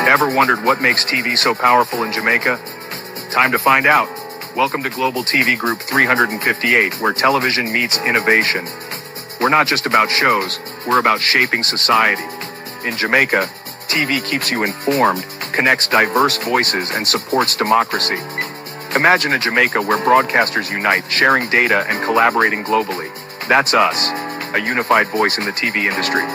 Ever wondered what makes TV so powerful in Jamaica? Time to find out. Welcome to Global TV Group 358, where television meets innovation. We're not just about shows, we're about shaping society. In Jamaica, TV keeps you informed, connects diverse voices, and supports democracy. Imagine a Jamaica where broadcasters unite, sharing data and collaborating globally. That's us, a unified voice in the TV industry.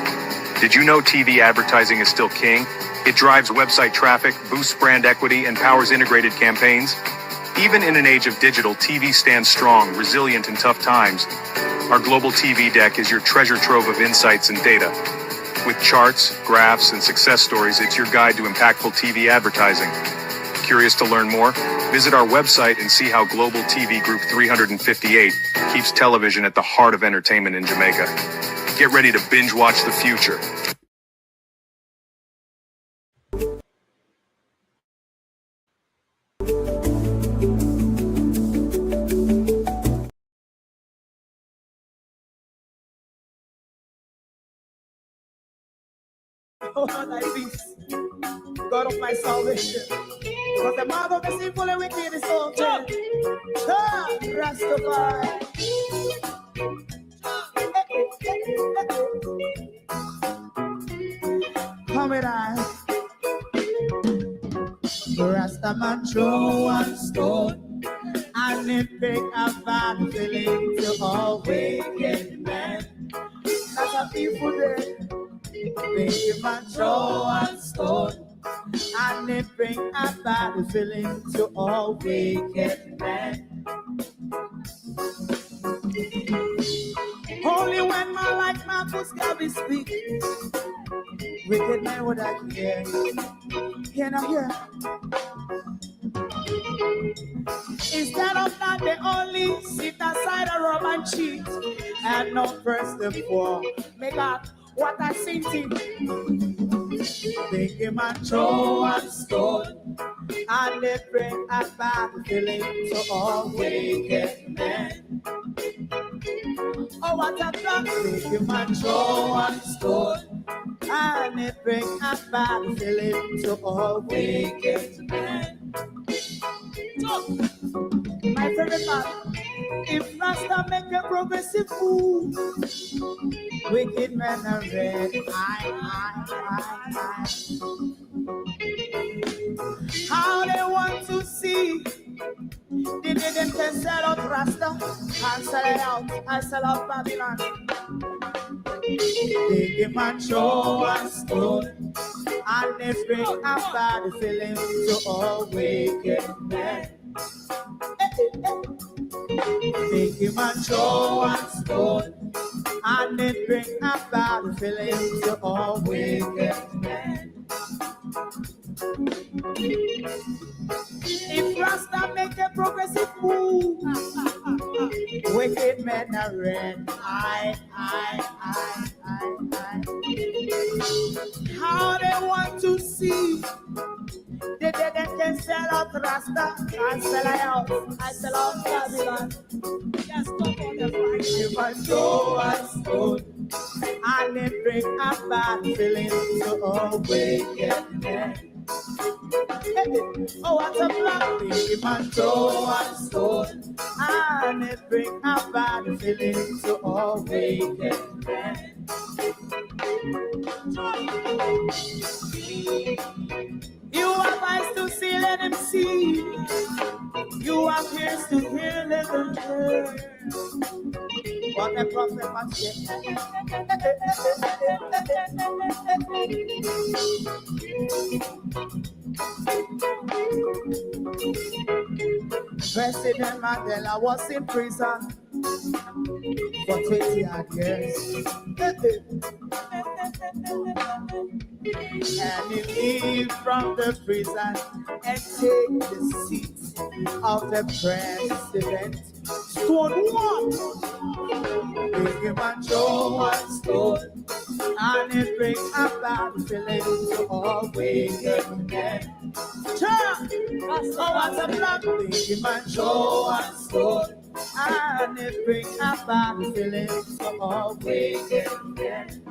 Did you know TV advertising is still king? It drives website traffic, boosts brand equity, and powers integrated campaigns. Even in an age of digital, TV stands strong, resilient in tough times. Our global TV deck is your treasure trove of insights and data. With charts, graphs, and success stories, it's your guide to impactful TV advertising. Curious to learn more? Visit our website and see how Global TV Group 358 keeps television at the heart of entertainment in Jamaica. Get ready to binge watch the future. God of my salvation, because the mouth of the sinful and wicked is open. Rastafari. Come with us. Rastaman throw one stone, and it bring a bad feeling to all wicked men. That's a people day. Make him a throw one stone, and it bring a bad feeling to all wicked men. Only when my like Marcus Garvey speak, wicked men would I hear. Can I hear? Instead of that, they only sit aside and rub and cheat, and not press the floor. Make up what I sing to. Make him a throw and stone, and they bring a bad feeling to all wicked men. Oh, what a thought. Make him a throw and stone, and they bring a bad feeling to all wicked men. My favorite part. If Rasta make a progressive move, wicked men are red. How they want to see the them can sell out Rasta and sell it out. I sell out Babylon. They give man show and stone, and they bring a bad feeling to all wicked men. They give man show and stone, and they bring a bad feeling to all wicked men. If Rasta make a progressive move, wicked men are red. How they want to see the dead can sell out Rasta and sell out. I sell out Babylon. Yes, come on the fight. If I show and stone, and they bring a bad feeling to all wicked men. Oh, what a black baby man, throw and stone, and it bring a bad feeling to all wicked men. You have eyes to see, let him see. You have ears to hear, let him hear. What a prophet must say. President Mandela was in prison for 20 odd years. And he leave from the prison and take the seat of the president. Stone one, big him and show one stone, and it bring a bad feeling to all wicked men. Oh, what's a black big him and show one stone, and it bring a bad feeling to all wicked men.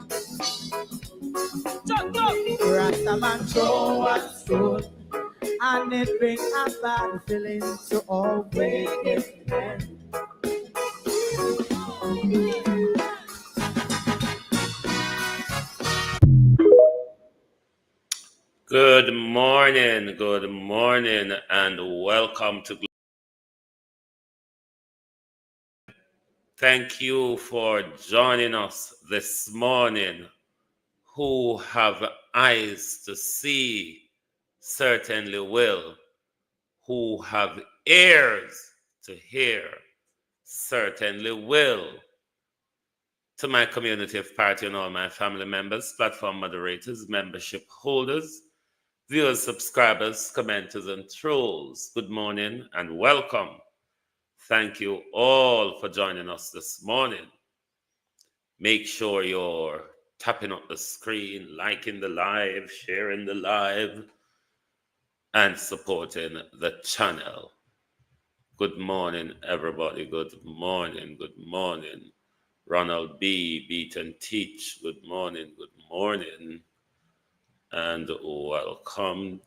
Rastaman show us good, and it brings a bad feeling to all wicked men. Good morning, and welcome to. Thank you for joining us this morning. Who have eyes to see certainly will. Who have ears to hear certainly will. To my community of party and all my family members, platform moderators, membership holders, viewers, subscribers, commenters, and trolls, good morning and welcome. Thank you all for joining us this morning. Make sure you're tapping up the screen, liking the live, sharing the live, and supporting the channel. Good morning, everybody. Good morning. Ronald B. Beat and Teach. Good morning. And welcome,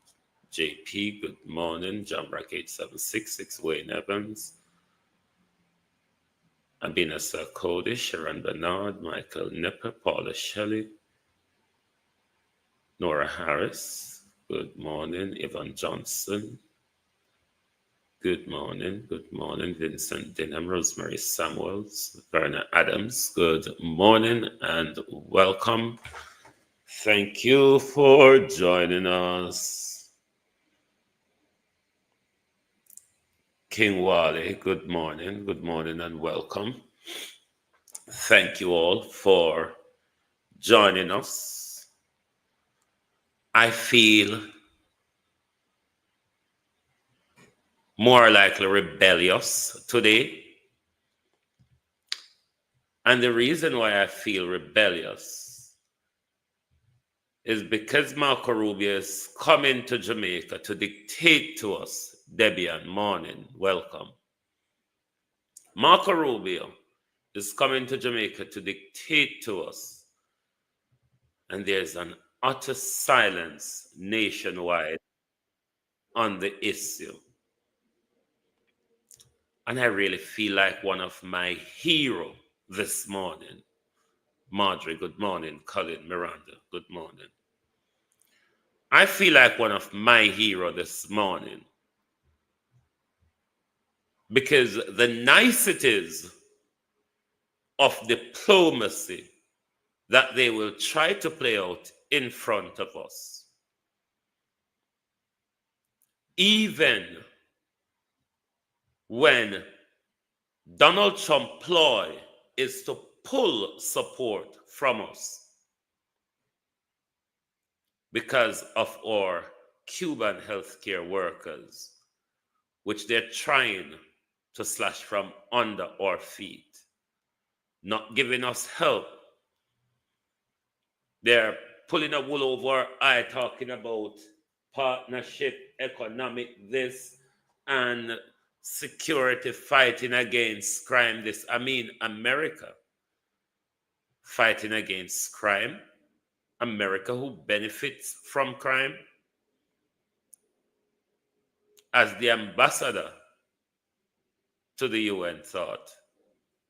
JP. Good morning. Jamrock 8766, Wayne Evans. Abina Sarkodie, Sharon Bernard, Michael Nipper, Paula Shelley, Nora Harris. Good morning. Yvonne Johnson. Good morning. Vincent Denham, Rosemary Samuels, Verna Adams. Good morning and welcome. Thank you for joining us. King Wally, good morning and welcome. Thank you all for joining us. I feel more likely rebellious today. And the reason why I feel rebellious is because Marco Rubio is coming to Jamaica to dictate to us. Debian, morning, welcome. Marco Rubio is coming to Jamaica to dictate to us. And there's an utter silence nationwide on the issue. And I really feel like one of my heroes this morning. Marjorie, good morning. Colin, Miranda, good morning. I feel like one of my heroes this morning because the niceties of diplomacy that they will try to play out in front of us, even when Donald Trump's ploy is to pull support from us because of our Cuban healthcare workers, which they're trying to slash from under our feet, not giving us help. They're pulling a wool over our eye, talking about partnership, economic this, and security fighting against crime this. I mean, America fighting against crime. America who benefits from crime. As the ambassador to the UN thought,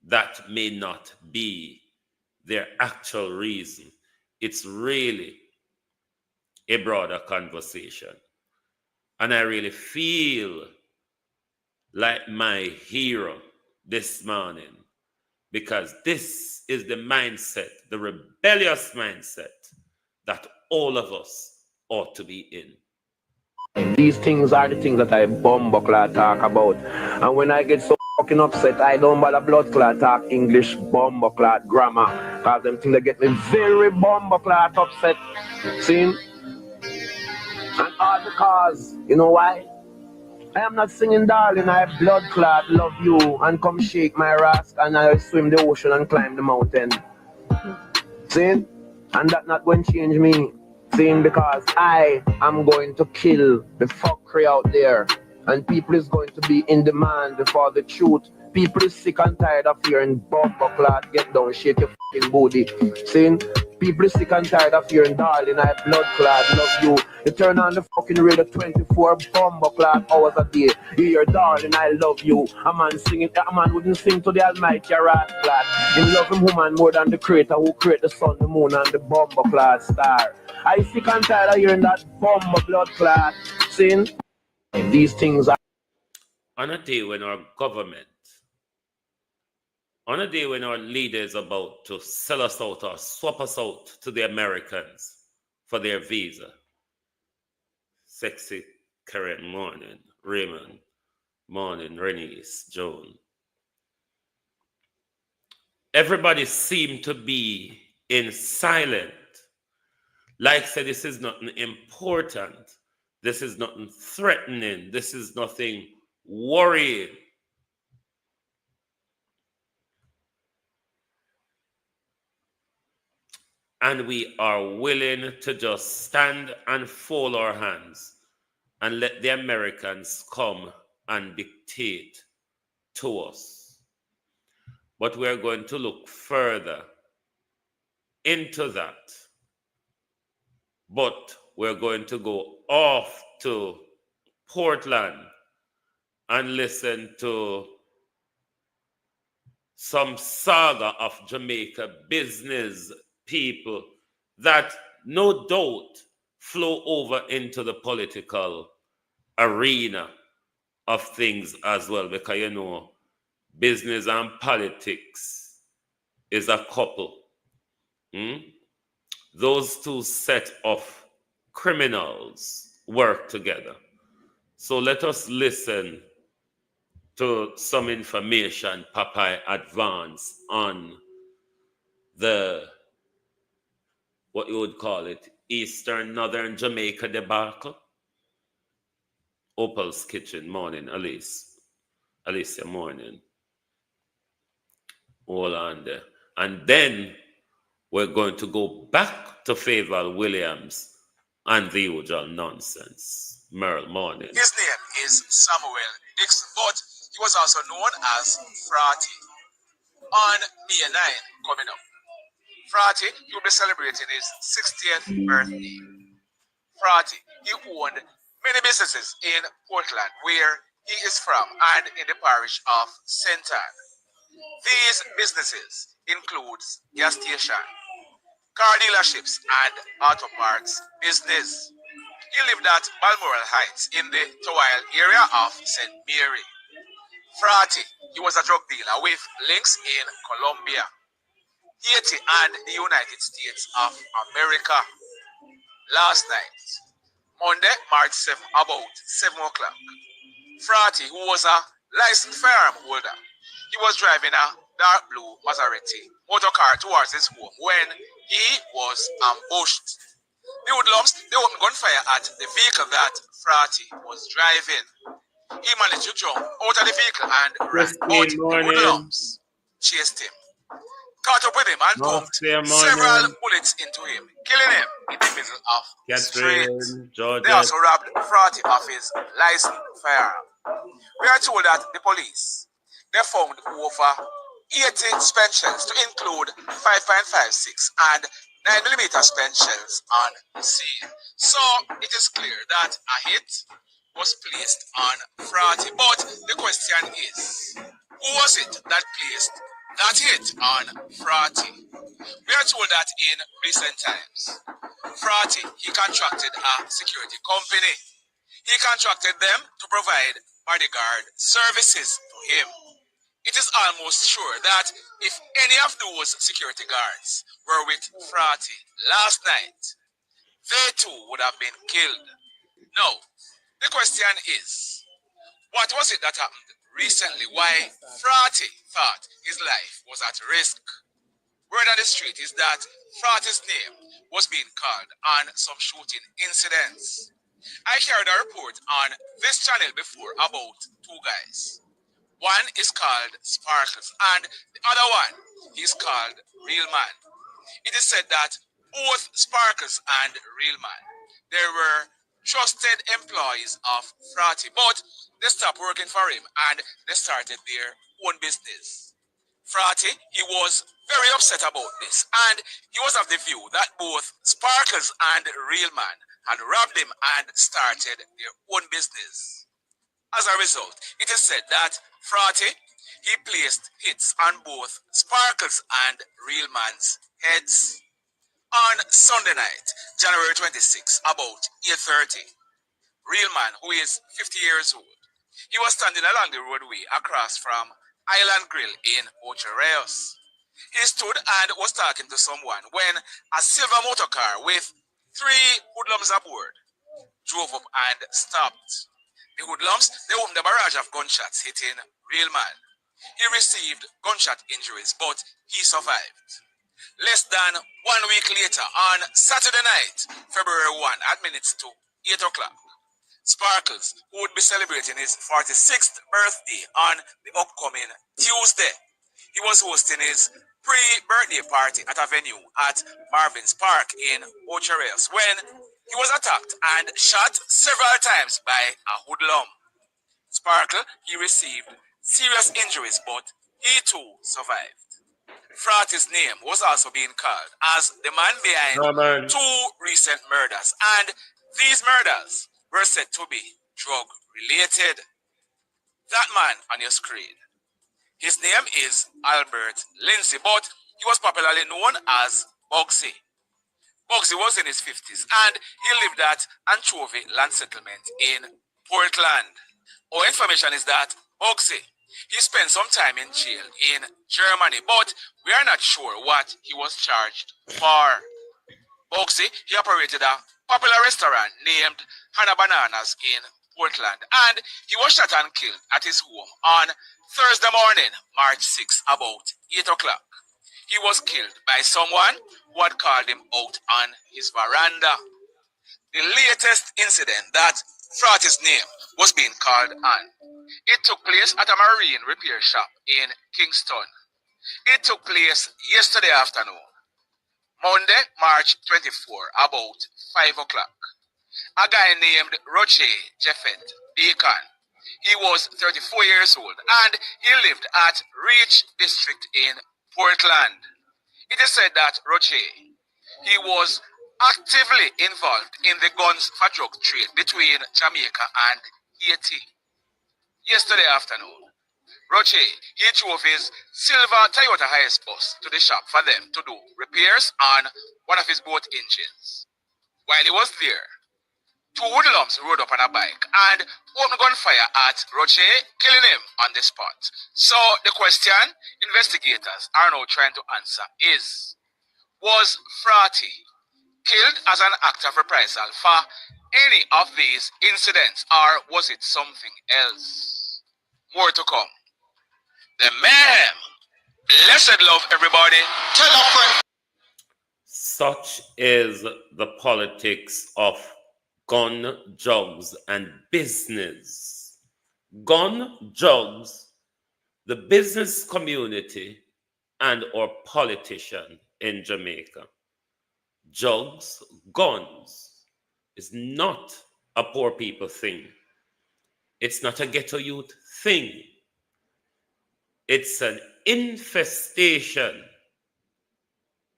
that may not be their actual reason. It's really a broader conversation. And I really feel like my hero this morning because this is the mindset, the rebellious mindset that all of us ought to be in. These things are the things that I bumbleclad talk about. And when I get so fucking upset, I don't bother bloodclad talk English bumbleclad grammar. Because them things that get me very bumbleclad upset. See? And all because, you know why? I am not singing darling, I bloodclad love you and come shake my rascal and I swim the ocean and climb the mountain. See? And that not going to change me. Saying because I am going to kill the fuckery out there and people is going to be in demand for the truth. People is sick and tired of hearing bumbleclad get down, shake your fucking booty. Saying People are sick and tired of hearing darling, I blood clot, love you. You turn on the fucking radio 24 bomber clot hours a day. You hear darling, I love you. A man singing, a man wouldn't sing to the almighty rat clot. Him love him woman more than the creator who create the sun, the moon and the bomber clot star. I sick and tired of hearing that bomber blood clot. Sin, these things are On a day when our government, on a day when our leader is about to sell us out or swap us out to the Americans for their visa. Sexy Karen morning, Raymond, morning, Renice, Joan. Everybody seemed to be in silent. Like said, this is nothing important. This is nothing threatening. This is nothing worrying. And we are willing to just stand and fold our hands and let the Americans come and dictate to us. But we're going to look further into that. But we're going to go off to Portland and listen to some saga of Jamaica business people that no doubt flow over into the political arena of things as well, because you know business and politics is a couple. Those two set of criminals work together. So let us listen to some information Popeye advance on the, what you would call it, Eastern Northern Jamaica debacle. Opal's Kitchen, morning, Alicia, morning. Hold on there. And then we're going to go back to Faval Williams and the usual nonsense. Merle, morning. His name is Samuel Dixon, but he was also known as Frati. On May 9 coming up, Frati, he will be celebrating his 60th birthday. Frati, he owned many businesses in Portland, where he is from, and in the parish of St. Anne. These businesses include gas station, car dealerships, and auto parts business. He lived at Balmoral Heights in the Towile area of St. Mary. Frati, he was a drug dealer with links in Colombia, Haiti, and the United States of America. Last night, Monday, March 7, about 7 o'clock, Frati, who was a licensed firearm holder, he was driving a dark blue Maserati motor car towards his home when he was ambushed. The hoodlums, they opened gunfire at the vehicle that Frati was driving. He managed to jump out of the vehicle and ran, but the hoodlums chased him, caught up with him, and pumped several bullets into him, killing him in the middle of the street. They also robbed Frati of his licensed firearm. We are told that the police, they found over 80 spent shells, to include 5.56 and 9mm spent shells on the scene. So it is clear that a hit was placed on Frati. But the question is, who was it that placed that hit on Frati? We are told that in recent times, Frati, he contracted a security company. He contracted them to provide bodyguard services to him. It is almost sure that if any of those security guards were with Frati last night, they too would have been killed. Now, the question is, what was it that happened recently? Why Frati thought his life was at risk? Word on the street is that Frati's name was being called on some shooting incidents. I carried a report on this channel before about two guys. One is called Sparkles, and the other one is called Real Man. It is said that both Sparkles and Real Man, they were trusted employees of Frati, but they stopped working for him and they started their own business. Frati, he was very upset about this, and he was of the view that both Sparkles and Real Man had robbed him and started their own business. As a result, it is said that Frati, he placed hits on both Sparkles and Real Man's heads. On Sunday night, January 26, about 8:30, Real Man, who is 50 years old, he was standing along the roadway across from Island Grill in Ocho Rios. He stood and was talking to someone when a silver motor car with 3 hoodlums aboard drove up and stopped. The hoodlums, they opened a barrage of gunshots hitting Real Man. He received gunshot injuries, but he survived. Less than 1 week later, on Saturday night, February 1, at minutes to 8 o'clock, Sparkles, who would be celebrating his 46th birthday on the upcoming Tuesday, he was hosting his pre-birthday party at a venue at Marvin's Park in Ocho Rios when he was attacked and shot several times by a hoodlum. Sparkle, he received serious injuries, but he too survived. Frati's name was also being called as the man behind 2 recent murders, and these murders were said to be drug-related. That man on your screen, his name is Albert Lindsay, but he was popularly known as Bugsy. Bugsy was in his 50s, and he lived at Anchovy Land Settlement in Portland. Our information is that Bugsy, he spent some time in jail in Germany, but we are not sure what he was charged for. Bugsy, he operated a popular restaurant named Hannah Bananas in Portland, and he was shot and killed at his home on Thursday morning, March 6, about 8 o'clock. He was killed by someone who had called him out on his veranda. The latest incident that Frati's name was being called on, it took place at a marine repair shop in Kingston. It took place yesterday afternoon, Monday, March 24, about 5 o'clock. A guy named Roger Jeffet Bacon. He was 34 years old and he lived at Reach District in Portland. It is said that Roger, he was actively involved in the guns for drug trade between Jamaica and Haiti. Yesterday afternoon, Roger, he drove his silver Toyota Hiace bus to the shop for them to do repairs on one of his boat engines. While he was there, 2 hoodlums rode up on a bike and opened gunfire at Roger, killing him on the spot. So the question investigators are now trying to answer is, was Frati killed as an act of reprisal for any of these incidents, or was it something else? More to come. The mayhem. Blessed love, everybody. Tell a friend. Such is the politics of gun, drugs, and business. Gun, drugs, the business community, and our politician in Jamaica. Drugs, guns is not a poor people thing. It's not a ghetto youth thing. It's an infestation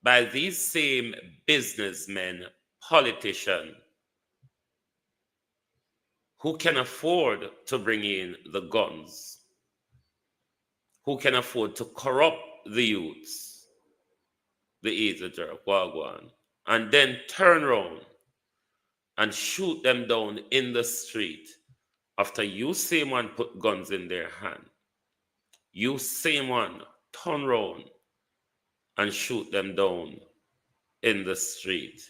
by these same businessmen, politicians, who can afford to bring in the guns, who can afford to corrupt the youths, the easy jerk, wagwan, and then turn around and shoot them down in the street after you same one put guns in their hand. You same one turn around and shoot them down in the street.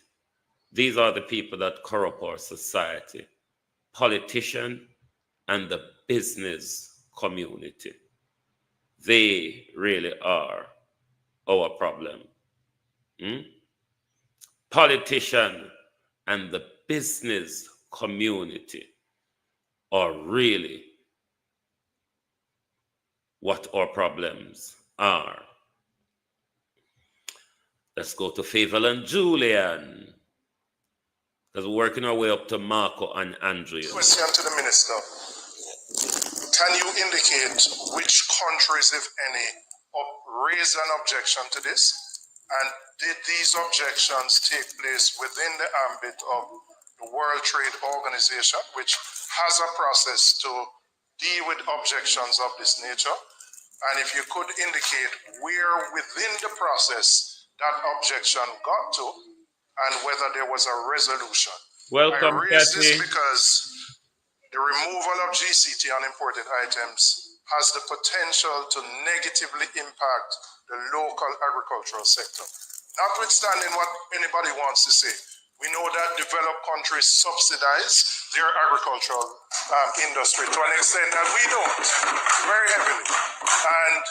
These are the people that corrupt our society. Politician and the business community. They really are our problem. Politician and the business community are really what our problems are. Let's go to Faval and Julian, because we're working our way up to Marco and Andrea. Question to the minister. Can you indicate which countries, if any, raise an objection to this? And did these objections take place within the ambit of the World Trade Organization, which has a process to deal with objections of this nature? And if you could indicate where within the process that objection got to and whether there was a resolution. Welcome, I raise this Kathy. because the removal of GCT on imported items has the potential to negatively impact the local agricultural sector. Notwithstanding what anybody wants to say, we know that developed countries subsidize their agricultural industry to an extent that we don't, very heavily. And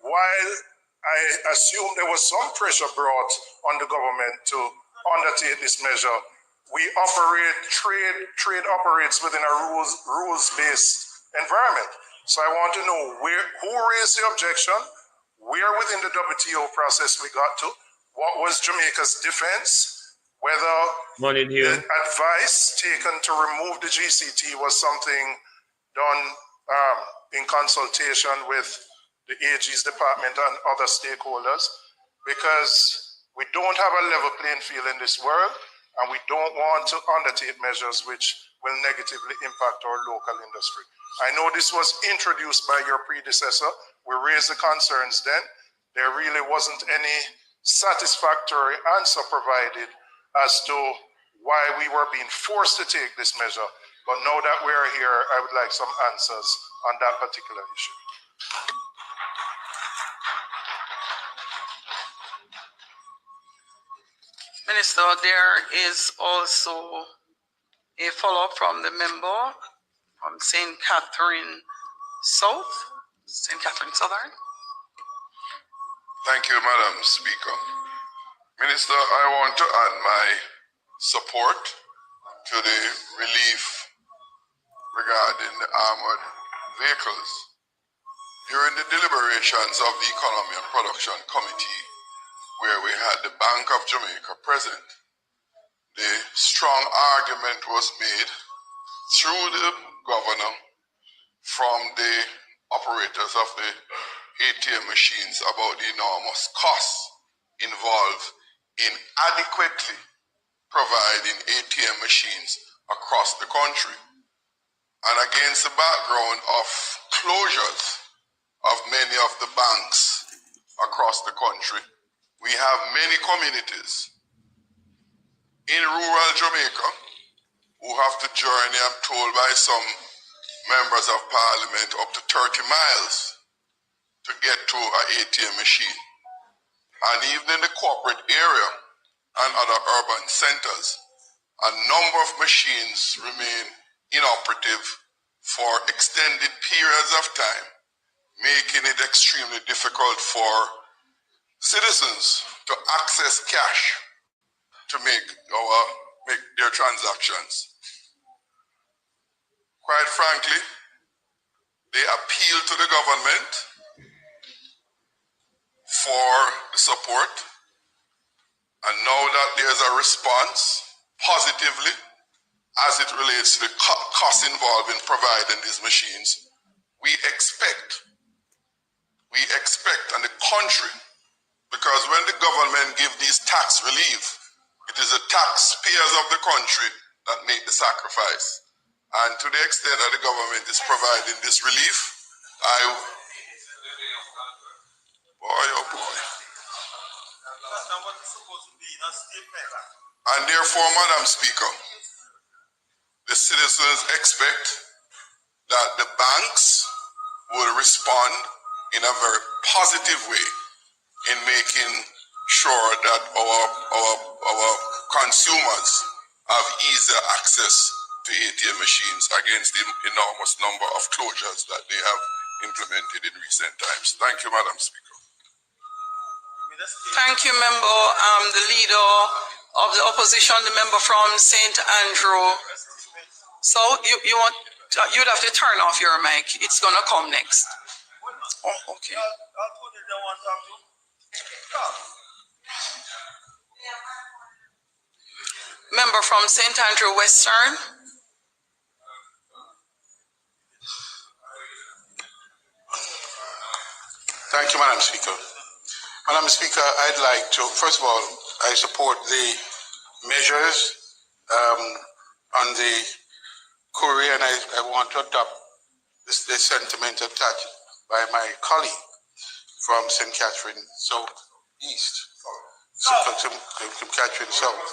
while I assume there was some pressure brought on the government to undertake this measure, we operate, trade operates within a rules-based environment. So I want to know who raised the objection, where within the WTO process we got to, what was Jamaica's defense, whether the advice taken to remove the GCT was something done in consultation with the AG's department and other stakeholders, because we don't have a level playing field in this world, and we don't want to undertake measures which will negatively impact our local industry. I know this was introduced by your predecessor. We raised the concerns then. There really wasn't any satisfactory answer provided as to why we were being forced to take this measure. But now that we're here, I would like some answers on that particular issue. Minister, there is also a follow-up from the member from St. Catherine South, St. Catherine Southern. Thank you, Madam Speaker. Minister, I want to add my support to the relief regarding the armored vehicles. During the deliberations of the Economy and Production Committee, where we had the Bank of Jamaica present, the strong argument was made through the governor from the operators of the ATM machines about the enormous costs involved in adequately providing ATM machines across the country. And against the background of closures of many of the banks across the country, we have many communities in rural Jamaica who have to journey, I'm told by some members of parliament, up to 30 miles to get to an ATM machine. And even in the corporate area and other urban centers, a number of machines remain inoperative for extended periods of time, making it extremely difficult for citizens to access cash to make their transactions. Quite frankly, they appeal to the government for the support, and now that there's a response positively as it relates to the cost involved in providing these machines, we expect, and the country, because when the government give these tax relief, it is the taxpayers of the country that make the sacrifice. And to the extent that the government is providing this relief, And therefore, Madam Speaker, the citizens expect that the banks will respond in a very positive way in making sure that our consumers have easier access to ATM machines against the enormous number of closures that they have implemented in recent times. Thank you, Madam Speaker. Thank you, member. The leader of the opposition, the member from St. Andrew. So you'd have to turn off your mic. It's gonna come next. Oh, okay. Member from St. Andrew Western. Thank you, Madam Speaker. Madam Speaker, I'd like to, first of all, I support the measures on the Korea, and I want to adopt the sentiment attached by my colleague from St. Catherine South East, St. Catherine South.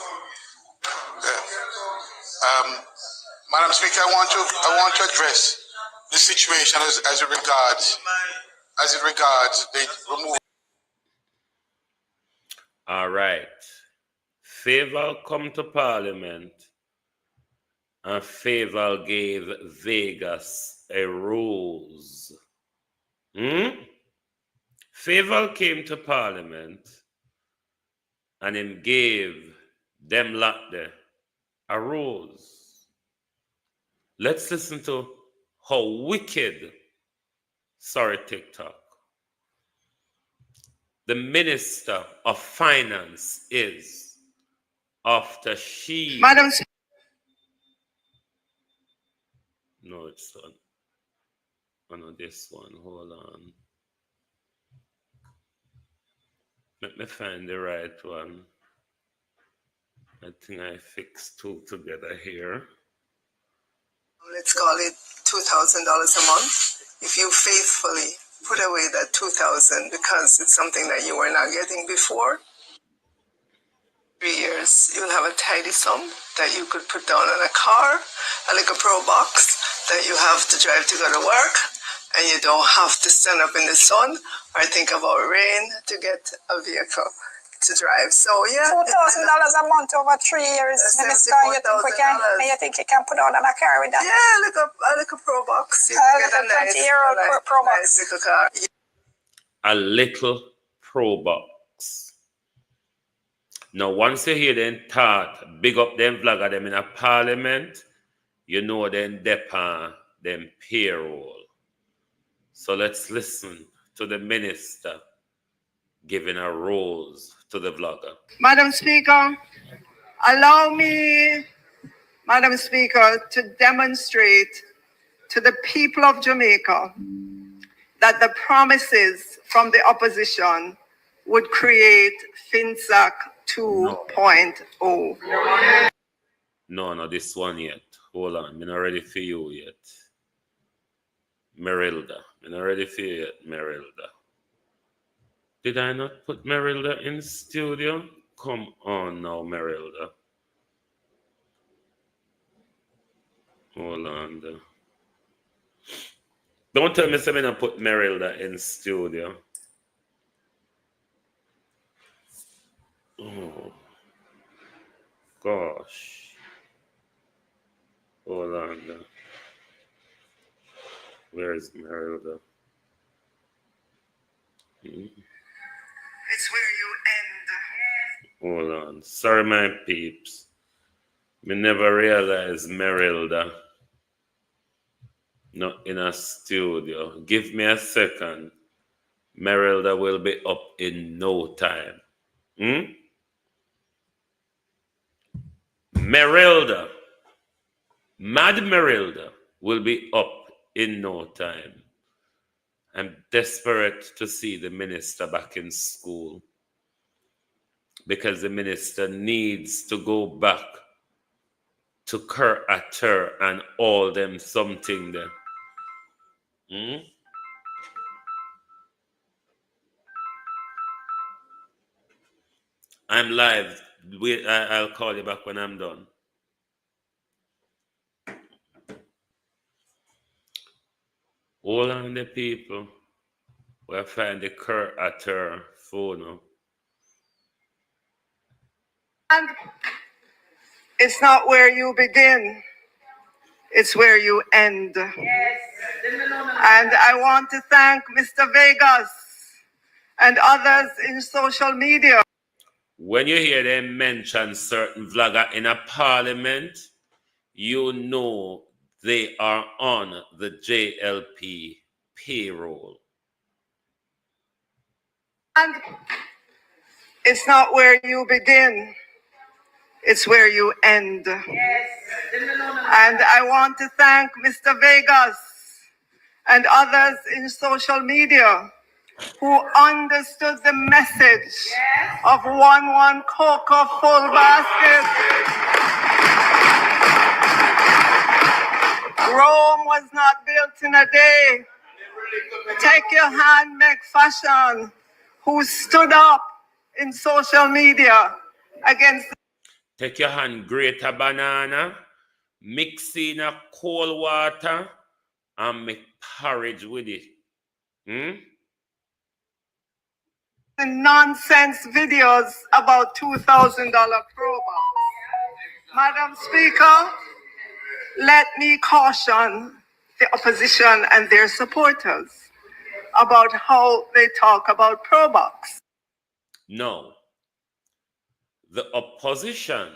Madam Speaker, I want to address the situation as it regards the removal. All right. Faval come to Parliament, and Faval gave Vegas a rose. Faval came to Parliament, and him gave them lot there a rose. Let's listen to how wicked, sorry TikTok, the Minister of Finance is after she... Madam No, it's on. Oh, no, this one. Hold on. Let me find the right one. I think I fixed two together here. Let's call it $2,000 a month. If you faithfully put away that $2,000 because it's something that you were not getting before, 3 years, you'll have a tidy sum that you could put down on a car, like a Pro Box that you have to drive to go to work, and you don't have to stand up in the sun or think about rain to get a vehicle to drive. So yeah, $2,000 a month over 3 years. Minister, you think you can put on a car with that? Yeah, like a Pro Box. You can get a nice, 20-year-old Pro Box. Nice little car. A little Pro Box. Now, once you hear them talk, big up them vlogger, them in a Parliament, you know them depend them payroll. So let's listen to the minister giving a rose to the vlogger. Madam Speaker, allow me, Madam Speaker, to demonstrate to the people of Jamaica that the promises from the opposition would create FinSAC 2.0. No, this one yet. Hold on, I'm not ready for you yet. Merilda, I'm not ready for you yet, Merilda. Did I not put Merilda in studio? Come on now, Merilda. Hold on there. Don't tell me I'm going to put Merilda in studio. Oh, gosh. Hold on there. Where is Merilda? It's where you end. Hold on. Sorry, my peeps. Me never realized Merilda not in a studio. Give me a second. Merilda will be up in no time. Merilda, Mad Merilda, will be up in no time. I'm desperate to see the minister back in school because the minister needs to go back to Cur-a-Tur and all them something there. I'm live. I'll call you back when I'm done. All on the people will find the Cur-a-Tur phone. And it's not where you begin, it's where you end. Yes. And I want to thank Mr. Vegas and others in social media. When you hear them mention certain vlogger in a parliament, you know they are on the JLP payroll. And it's not where you begin, it's where you end. Yes. And I want to thank Mr. Vegas and others in social media who understood the message of one cocoa full basket. Rome was not built in a day. Take your hand, make fashion. Who stood up in social media against. Take your hand, grate a banana, mix in a cold water, and make porridge with it. The nonsense videos about $2,000 promo. Madam Speaker, let me caution the opposition and their supporters about how they talk about Probox. No, the opposition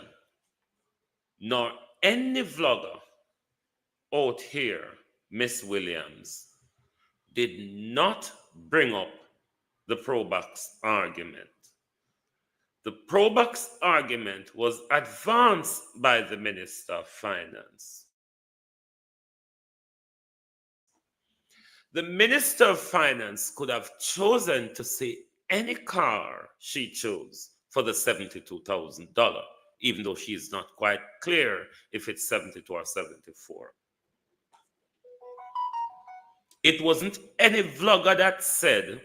nor any vlogger out here, Miss Williams, did not bring up the Probox argument. The Probox argument was advanced by the Minister of Finance. The Minister of Finance could have chosen to say any car she chose for the $72,000, even though she is not quite clear if it's 72 or 74. It wasn't any vlogger that said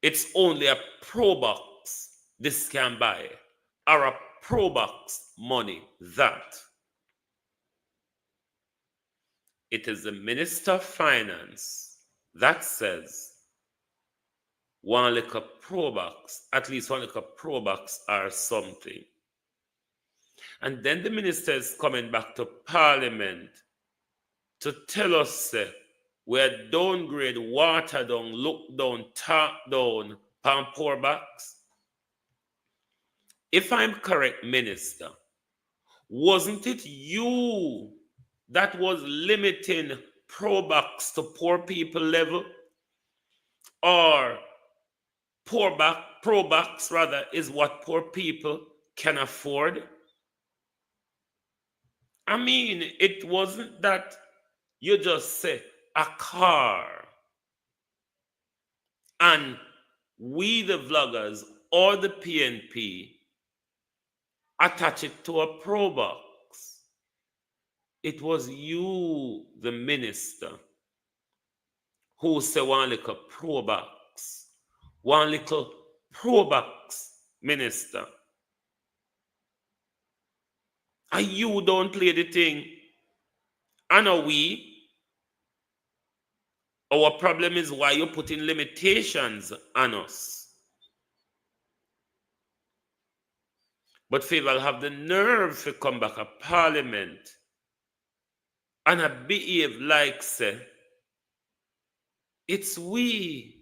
it's only a Probox this can buy, or a Probox money that. It is the Minister of Finance that says one little Probox, at least one little Probox or something. And then the minister is coming back to Parliament to tell us we're downgrade, water down, look down, talk down, pan poor backs. If I'm correct, Minister, wasn't it you that was limiting Probox to poor people level? Or Probox rather is what poor people can afford? I mean, it wasn't that you just say a car and we the vloggers or the PNP attach it to a Probox. It was you, the minister, who said one little Probox. One little Probox, minister. And you don't play the thing. And our problem is why you're putting limitations on us. But Faval have the nerve to come back at Parliament and behave like say, it's we.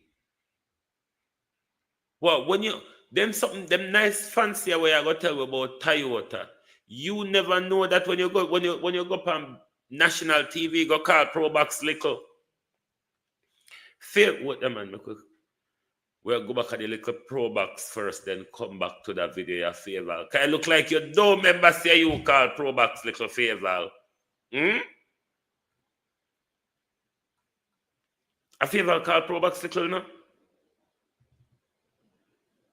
Well, when you them nice fancy way I go tell you about Toyota, you never know that when you go up on national TV, go call Probox little. What the man we'll go back at the little Probox first, then come back to that video of Faval. Can it look like you don't remember say you call Probox little Faval? A Faval call Probox little, no?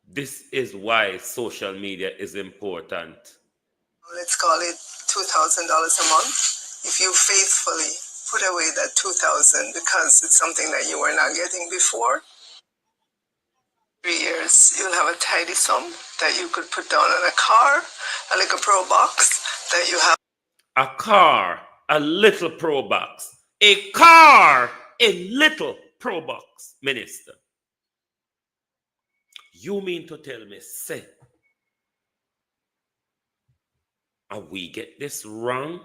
This is why social media is important. Let's call it $2,000 a month. If you faithfully put away that $2,000 because it's something that you were not getting before, 3 years, you'll have a tidy sum that you could put down on a car, a little Probox that you have. A car, a little Probox. A car, a little Probox, minister. You mean to tell me, say, are we get this wrong?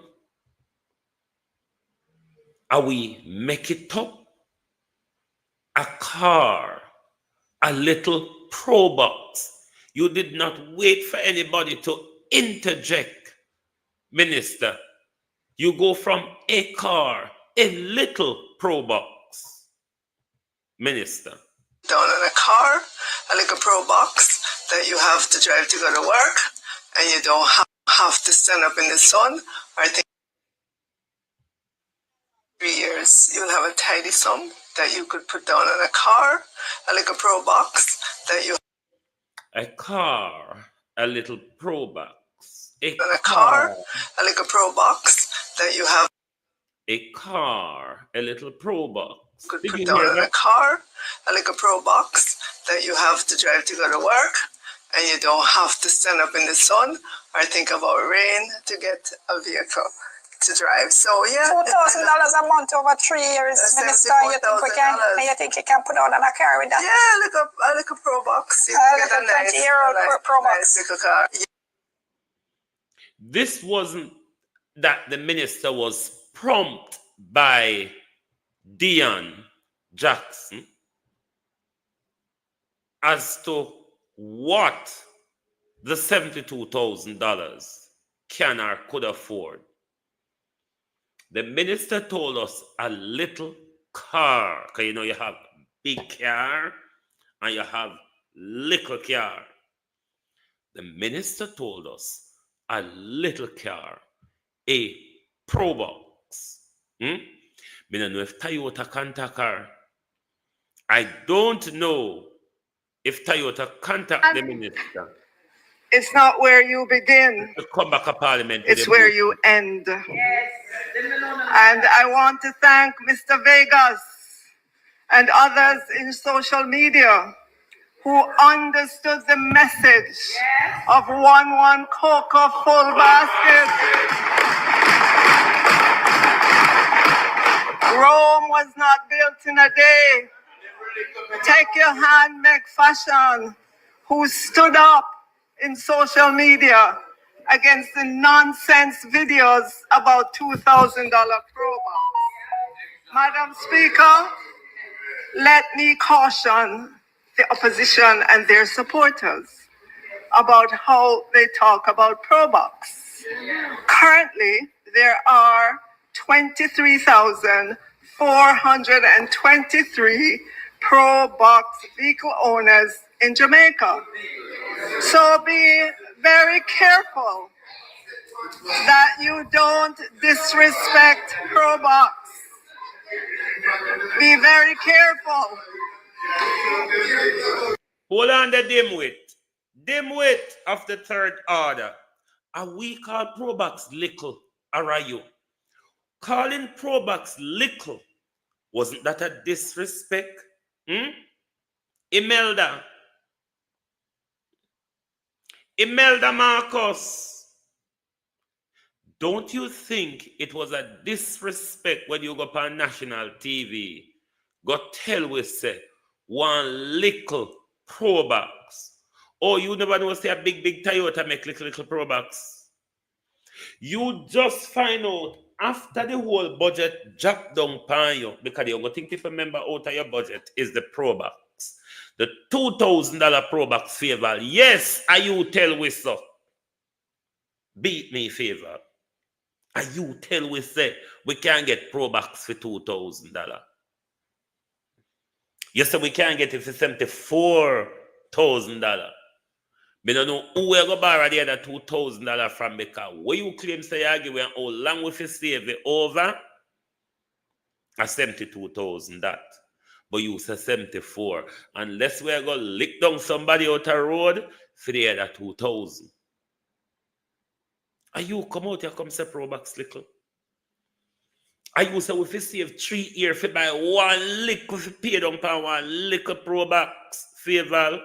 Are we make it up? A car, a little Probox. You did not wait for anybody to interject, minister. You go from a car, a little Probox, minister. Down on a car, a little Probox that you have to drive to go to work, and you don't have to stand up in the sun or think 3 years, you'll have a tidy sum that you could put down on a car, a little pro box that you A car, a little pro box. A little pro box that you have A car, a little pro box. could Did put you down hear on that? a car, a little pro box that you have to drive to go to work, and you don't have to stand up in the sun or think about rain to get a vehicle to drive. So yeah, $2,000 a month over 3 years, Minister. You think we can? And you think you can put out on a car with that? Yeah, a little pro box. You can get a nice, 20-year-old pro box. nice little car. This wasn't that the minister was prompted by Dion Jackson as to what the $72,000 can or could afford. The minister told us a little car, because you know you have big car and you have little car. The minister told us a little car, a pro box. I don't know if Toyota contact her. I don't know if Toyota contact the minister. It's not where you begin. To come back to Parliament. It's where you end. Yes. And I want to thank Mr. Vegas and others in social media who understood the message of one cocoa full basket. Rome was not built in a day. Take your handmade fashion who stood up in social media against the nonsense videos about $2,000 promo. Madam Speaker, let me caution the opposition and their supporters about how they talk about ProBox. Currently, there are 23,423 ProBox vehicle owners in Jamaica. So be very careful that you don't disrespect ProBox. Be very careful. Hold on the dimwit. Dimwit of the third order. Are we call Probox little, or are you? Calling Probox little, wasn't that a disrespect? Imelda Marcus, don't you think it was a disrespect when you go on national TV, go tell we say one little Probox? Oh, you never know say a big Toyota make little Probox. You just find out after the whole budget dropped down upon you, because you're going to think if a member out of your budget is the Probox. The $2,000 Probox Faval. Yes, are you tell we so? Beat me Faval. Are you tell we say we can't get Probox for $2,000? You say we can't get it for $74,000. I don't know who will go borrow the other $2,000 from, because what you claim say you give and how long we save it over? A 72,000 that. But you say 74. Unless we are going to lick down somebody out the road for the other 2,000. Are you come out here come say Probox little? Are you say if you save 3 years for buy one lick, if you pay down for one little Probox Faval?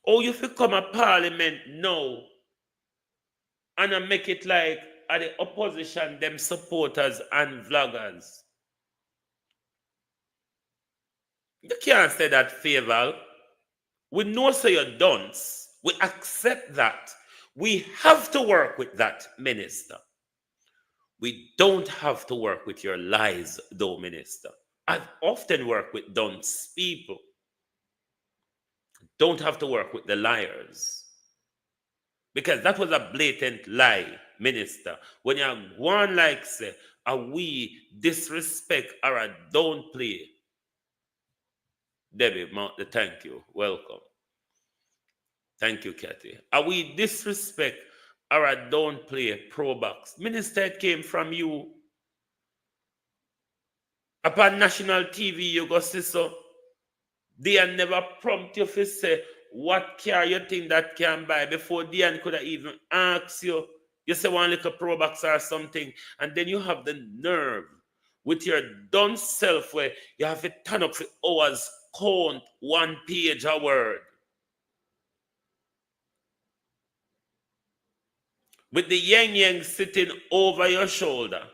Or if you come a Parliament now and I make it like are the opposition, them supporters and vloggers? You can't say that, Faval. We know so you're dunce. We accept that. We have to work with that, Minister. We don't have to work with your lies, though, Minister. I've often worked with dunce people. Don't have to work with the liars. Because that was a blatant lie, Minister. When you have one like say, a we disrespect or a don't play. Debbie, thank you. Welcome. Thank you, Kathy. Are we disrespect or I don't play pro box. Minister, it came from you. Upon national TV, you go see so. They never prompt you to say what car you think that can buy before Diane could have even asked you. You say one little pro box or something, and then you have the nerve with your dumb self where you have to turn up for hours, count 1 page a word. With the yang sitting over your shoulder.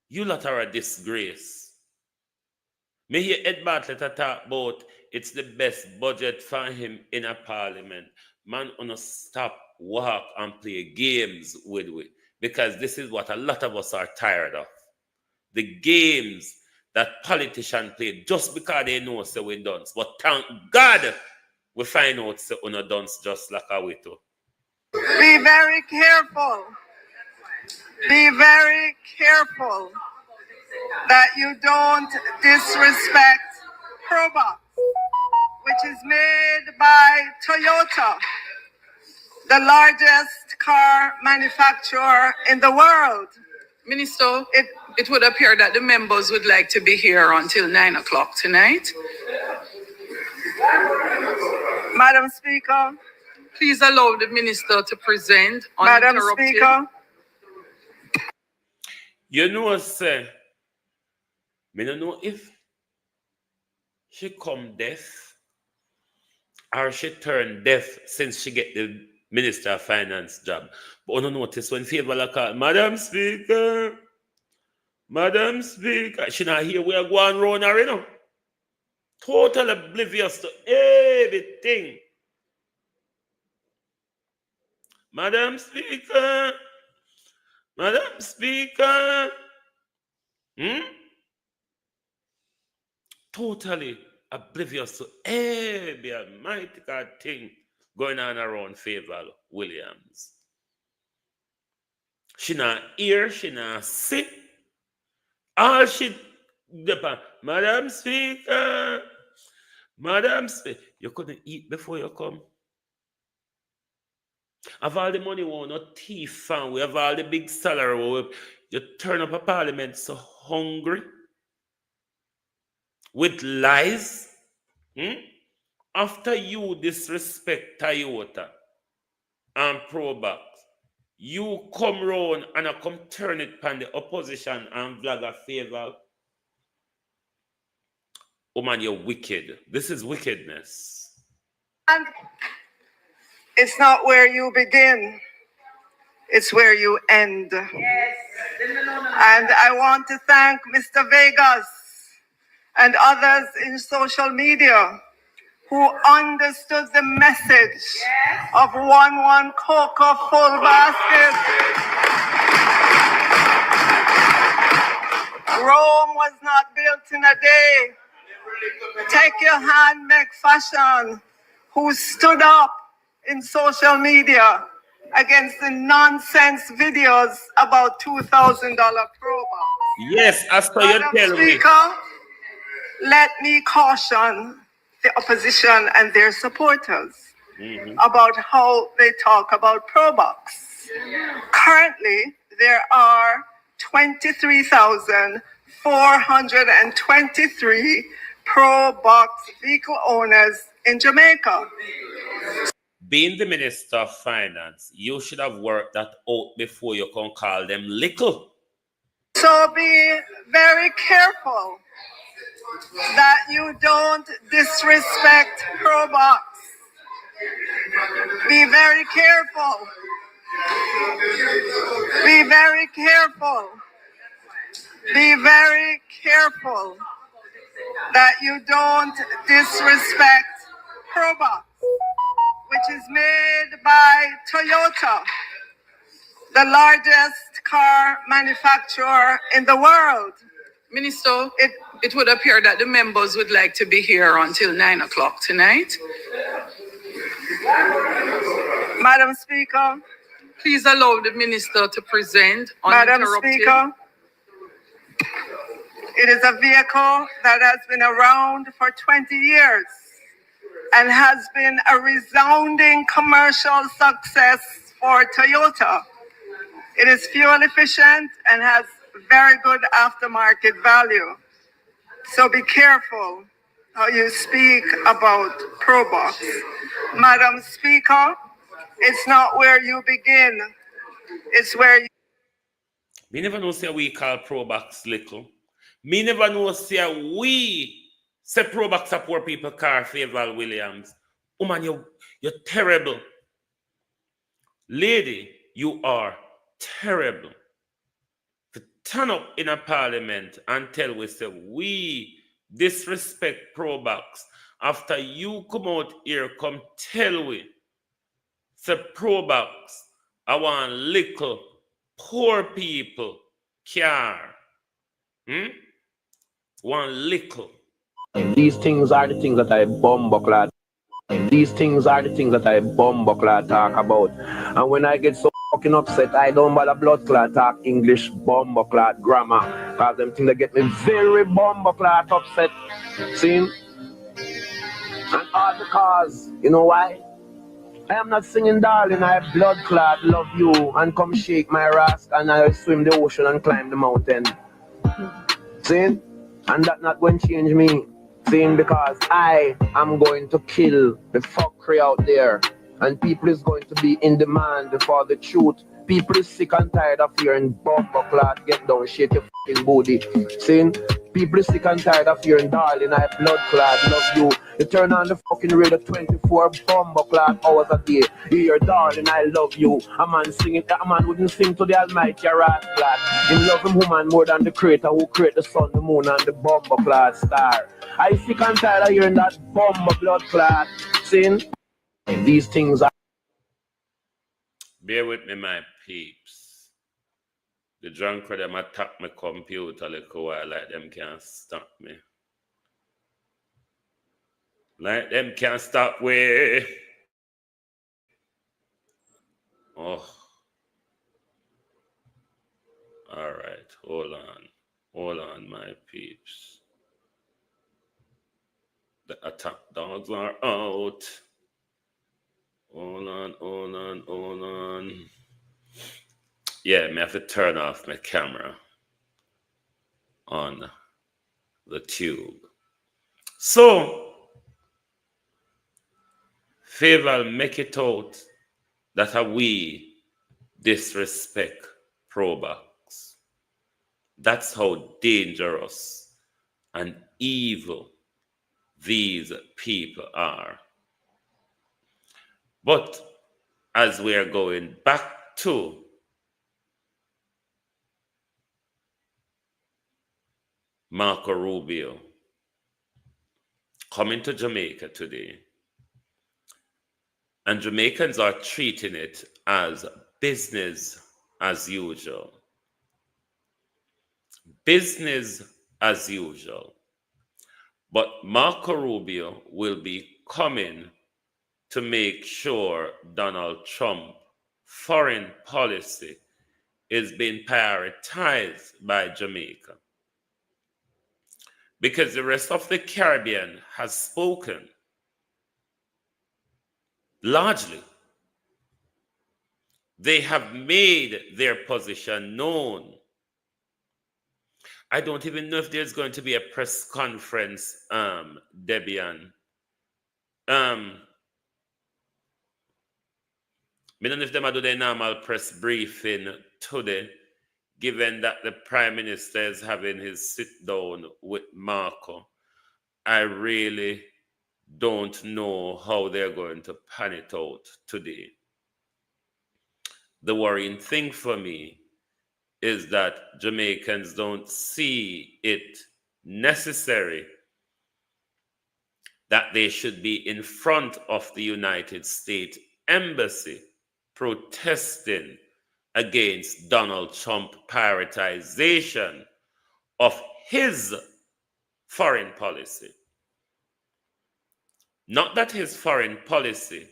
You lot are a disgrace. Me hear Ed Bartlett talk about it's the best budget for him in a parliament. Man, on stop, walk, and play games with we. Because this is what a lot of us are tired of. The games that politicians play just because they know so we dance. But thank God we find out so we no dance just like a way too. Be very careful. Be very careful that you don't disrespect Probox, which is made by Toyota, the largest car manufacturer in the world. Minister, it would appear that the members would like to be here until 9 o'clock tonight. Madam Speaker. Please allow the minister to present Madam uninterrupted. Speaker. You know, sir, I don't know if she come deaf or she turned deaf since she get the Minister of Finance job. But I don't notice when Faval call, Madam Speaker, she not hear we are going round her, you know. Total oblivious to everything. Madam Speaker. Totally oblivious to every mighty God thing going on around Faval Williams. She not hear, she not see. All she depend. Madam Speaker, you couldn't eat before you come. Have all the money we want no thief found. We have all the big salary. You turn up a parliament so hungry with lies. After you disrespect Toyota and Probox, you come round and I come turn it on the opposition and vlogger Faval. Oh man, you're wicked. This is wickedness. And it's not where you begin, it's where you end. Yes. And I want to thank Mr. Vegas and others in social media who understood the message of 1 cocoa full basket. Rome was not built in a day. Take your hand, make fashion, who stood up in social media against the nonsense videos about $2,000 Probox. Yes, as per your tell me. Speaker, let me caution the opposition and their supporters about how they talk about Probox. Currently, there are 23,423 Probox vehicle owners in Jamaica. Being the Minister of Finance, you should have worked that out before you can call them little. So be very careful that you don't disrespect Probox. Be very careful. Be very careful. Be very careful that you don't disrespect Probox, which is made by Toyota, the largest car manufacturer in the world. Minister, it would appear that the members would like to be here until 9 o'clock tonight. Madam Speaker. Please allow the minister to present Madam uninterrupted. Speaker. It is a vehicle that has been around for 20 years. and has been a resounding commercial success for Toyota. It is fuel efficient and has very good aftermarket value. So be careful how you speak about ProBox. Madam Speaker, it's not where you begin, it's where you... Me never know say we call Probox little. Me never know say we say Probox a poor people car Faval Williams. Woman, you're terrible. Lady, you are terrible. To turn up in a parliament and tell we say we disrespect Probox after you come out here, come tell we say Probox I want little poor people car. One little. These things are the things that I bumbuckler. These things are the things that I bumbuckler talk about. And when I get so fucking upset, I don't bother blood clot talk English bumbuckler grammar. Because them things that get me very bumbuckler upset. See? And all because, you know why? I am not singing darling, I blood clot, love you, and come shake my rasp, and I swim the ocean and climb the mountain. See? And that not going to change me. Saying because I am going to kill the fuckery out there, and people is going to be in demand for the truth. People is sick and tired of hearing bumper clot, get down, shake your fucking booty. Saying people is sick and tired of hearing darling, I blood clot, love you. You turn on the fucking radio 24 bumper clot hours a day. You hear darling, I love you. A man singing, a man wouldn't sing to the almighty rat clot. He love him woman more than the creator who create the sun, the moon, and the bumper clot star. I sick and tired of hearing that bumper blood clot. Saying these things are... Bear with me, my peeps. The drunk crowd them attack my computer like a while, like them can't stop me. Like them can't stop me. Oh. Alright, hold on. Hold on, my peeps. The attack dogs are out. Hold on. Yeah, I have to turn off my camera on the tube. So, Faval make it out that we disrespect Probox. That's how dangerous and evil these people are. But as we are going back to Marco Rubio coming to Jamaica today, and Jamaicans are treating it as business as usual. Business as usual. But Marco Rubio will be coming to make sure Donald Trump foreign policy is being prioritized by Jamaica. Because the rest of the Caribbean has spoken largely. They have made their position known. I don't even know if there's going to be a press conference, Debian. I don't know if them do their normal press briefing today, given that the Prime Minister is having his sit down with Marco. I really don't know how they're going to pan it out today. The worrying thing for me is that Jamaicans don't see it necessary that they should be in front of the United States Embassy protesting against Donald Trump prioritization of his foreign policy. Not that his foreign policy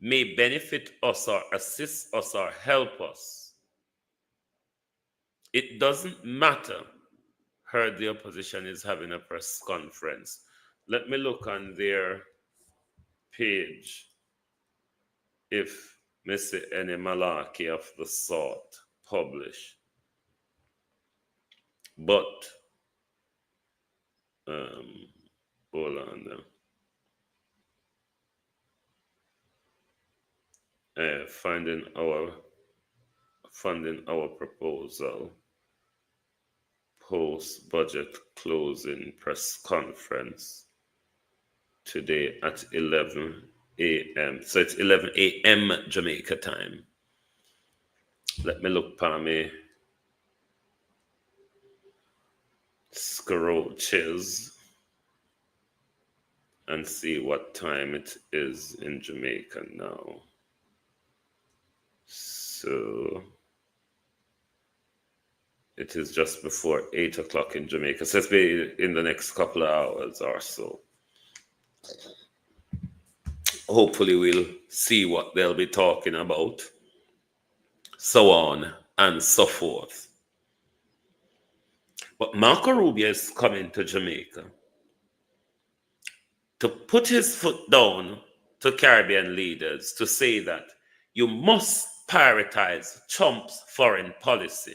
may benefit us or assist us or help us. It doesn't matter. Heard the opposition is having a press conference Let me look on their page if me see any malarkey of the sort published. But hold on now. Funding our proposal post budget closing press conference today at 11 a.m. So it's 11 a.m. Jamaica time. Let me look for me scroaches and see what time it is in Jamaica now. So it is just before 8 o'clock in Jamaica. So it's be in the next couple of hours or so. Hopefully we'll see what they'll be talking about. So on and so forth. But Marco Rubio is coming to Jamaica to put his foot down to Caribbean leaders to say that you must prioritize Trump's foreign policy,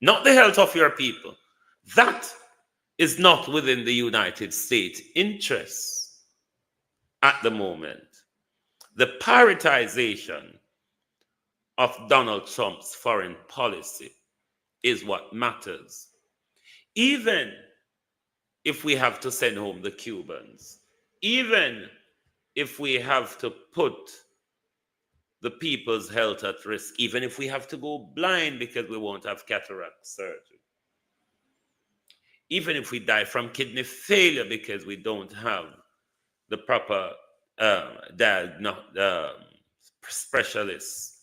not the health of your people. That is not within the United States' interests at the moment. The prioritization of Donald Trump's foreign policy is what matters. Even if we have to send home the Cubans, even if we have to put the people's health at risk, even if we have to go blind because we won't have cataract surgery, even if we die from kidney failure because we don't have the proper specialists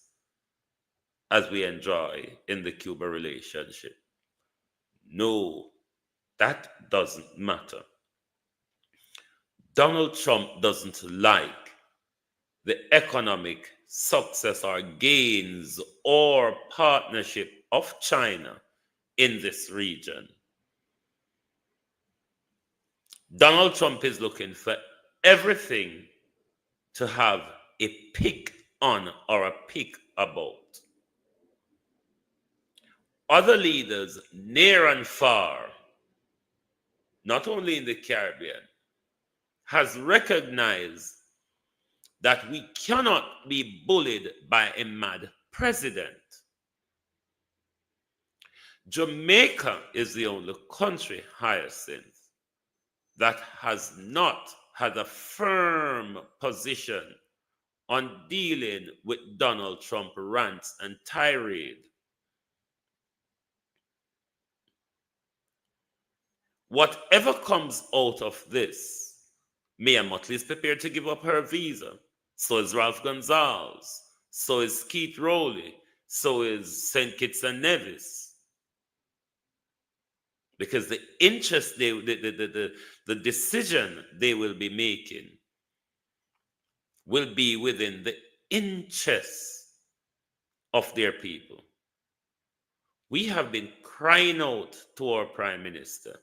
as we enjoy in the Cuba relationship. No, that doesn't matter. Donald Trump doesn't like the economic success or gains or partnership of China in this region. Donald Trump is looking for everything to have a pick on or a pick about. Other leaders near and far, not only in the Caribbean, has recognized that we cannot be bullied by a mad president. Jamaica is the only country, Hyacinth, that has not had a firm position on dealing with Donald Trump rants and tirade. Whatever comes out of this, Mia Motley is prepared to give up her visa. So is Ralph Gonzalez. So is Keith Rowley. So is St. Kitts and Nevis. Because the interest, the decision they will be making will be within the interests of their people. We have been crying out to our Prime Minister.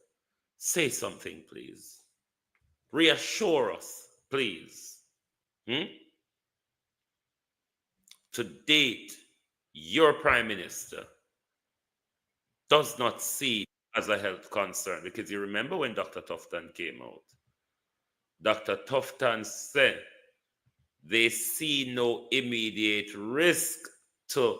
Say something, please. Reassure us, please. To date, your Prime Minister does not see as a health concern, because you remember when Dr. Tufton came out. Dr. Tufton said they see no immediate risk to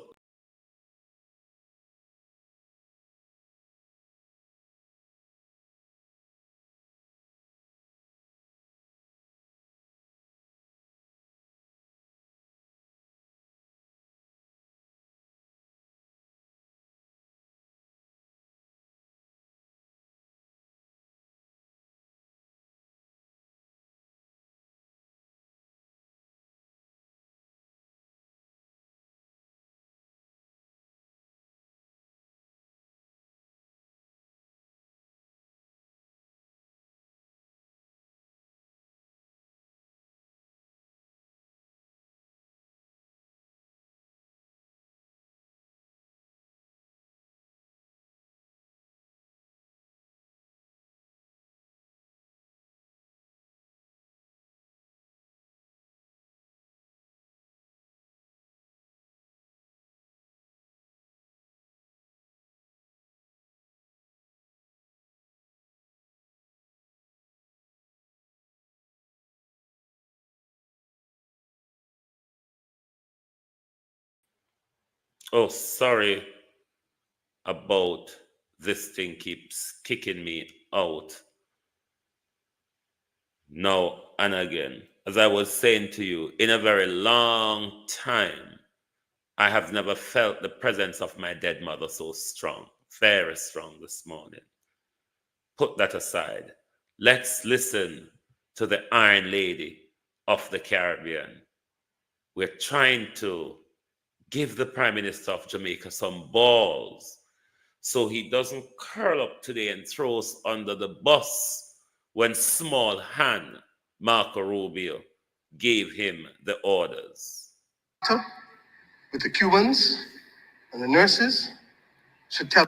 Oh, sorry about this thing keeps kicking me out now and again. As I was saying to you, in a very long time, I have never felt the presence of my dead mother so strong, very strong this morning. Put that aside. Let's listen to the Iron Lady of the Caribbean. We're trying to give the Prime Minister of Jamaica some balls so he doesn't curl up today and throw us under the bus when small hand Marco Rubio gave him the orders. With the Cubans and the nurses should tell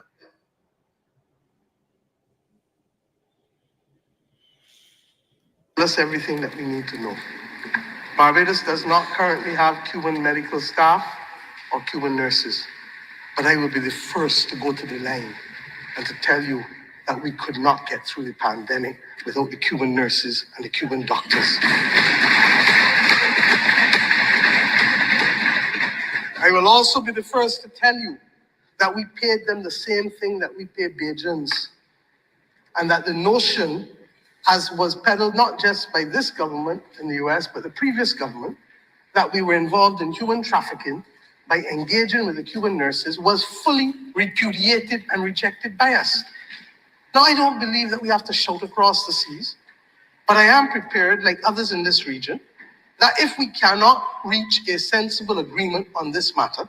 us everything that we need to know. Barbados does not currently have Cuban medical staff or Cuban nurses, but I will be the first to go to the line and to tell you that we could not get through the pandemic without the Cuban nurses and the Cuban doctors. I will also be the first to tell you that we paid them the same thing that we pay Bajans, and that the notion, as was peddled not just by this government in the US, but the previous government, that we were involved in human trafficking by engaging with the Cuban nurses was fully repudiated and rejected by us. Now, I don't believe that we have to shout across the seas, but I am prepared, like others in this region, that if we cannot reach a sensible agreement on this matter,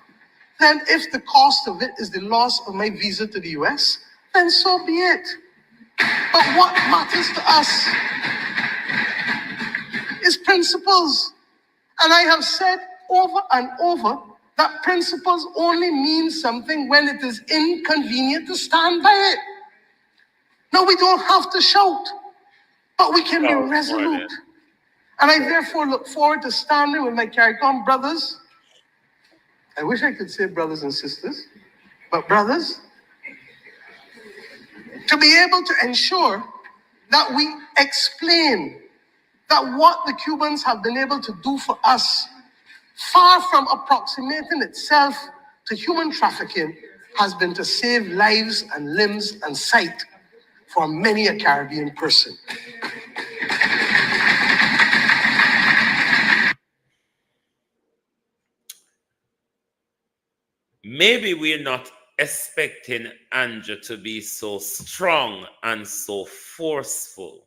then if the cost of it is the loss of my visa to the US, then so be it. But what matters to us is principles. And I have said over and over that principles only mean something when it is inconvenient to stand by it. No, we don't have to shout, but we can be resolute. And I therefore look forward to standing with my CARICOM brothers. I wish I could say brothers and sisters, but brothers, to be able to ensure that we explain that what the Cubans have been able to do for us, far from approximating itself to human trafficking, has been to save lives and limbs and sight for many a Caribbean person. Maybe we're not expecting Andrew to be so strong and so forceful.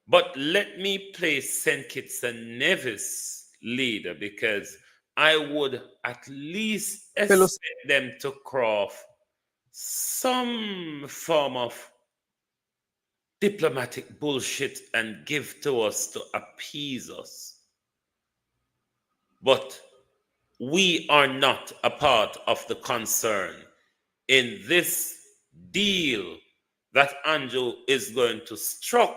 But let me play St. Kitts and Nevis leader, because I would at least expect them to craft some form of diplomatic bullshit and give to us to appease us. But we are not a part of the concern in this deal that Andrew is going to struck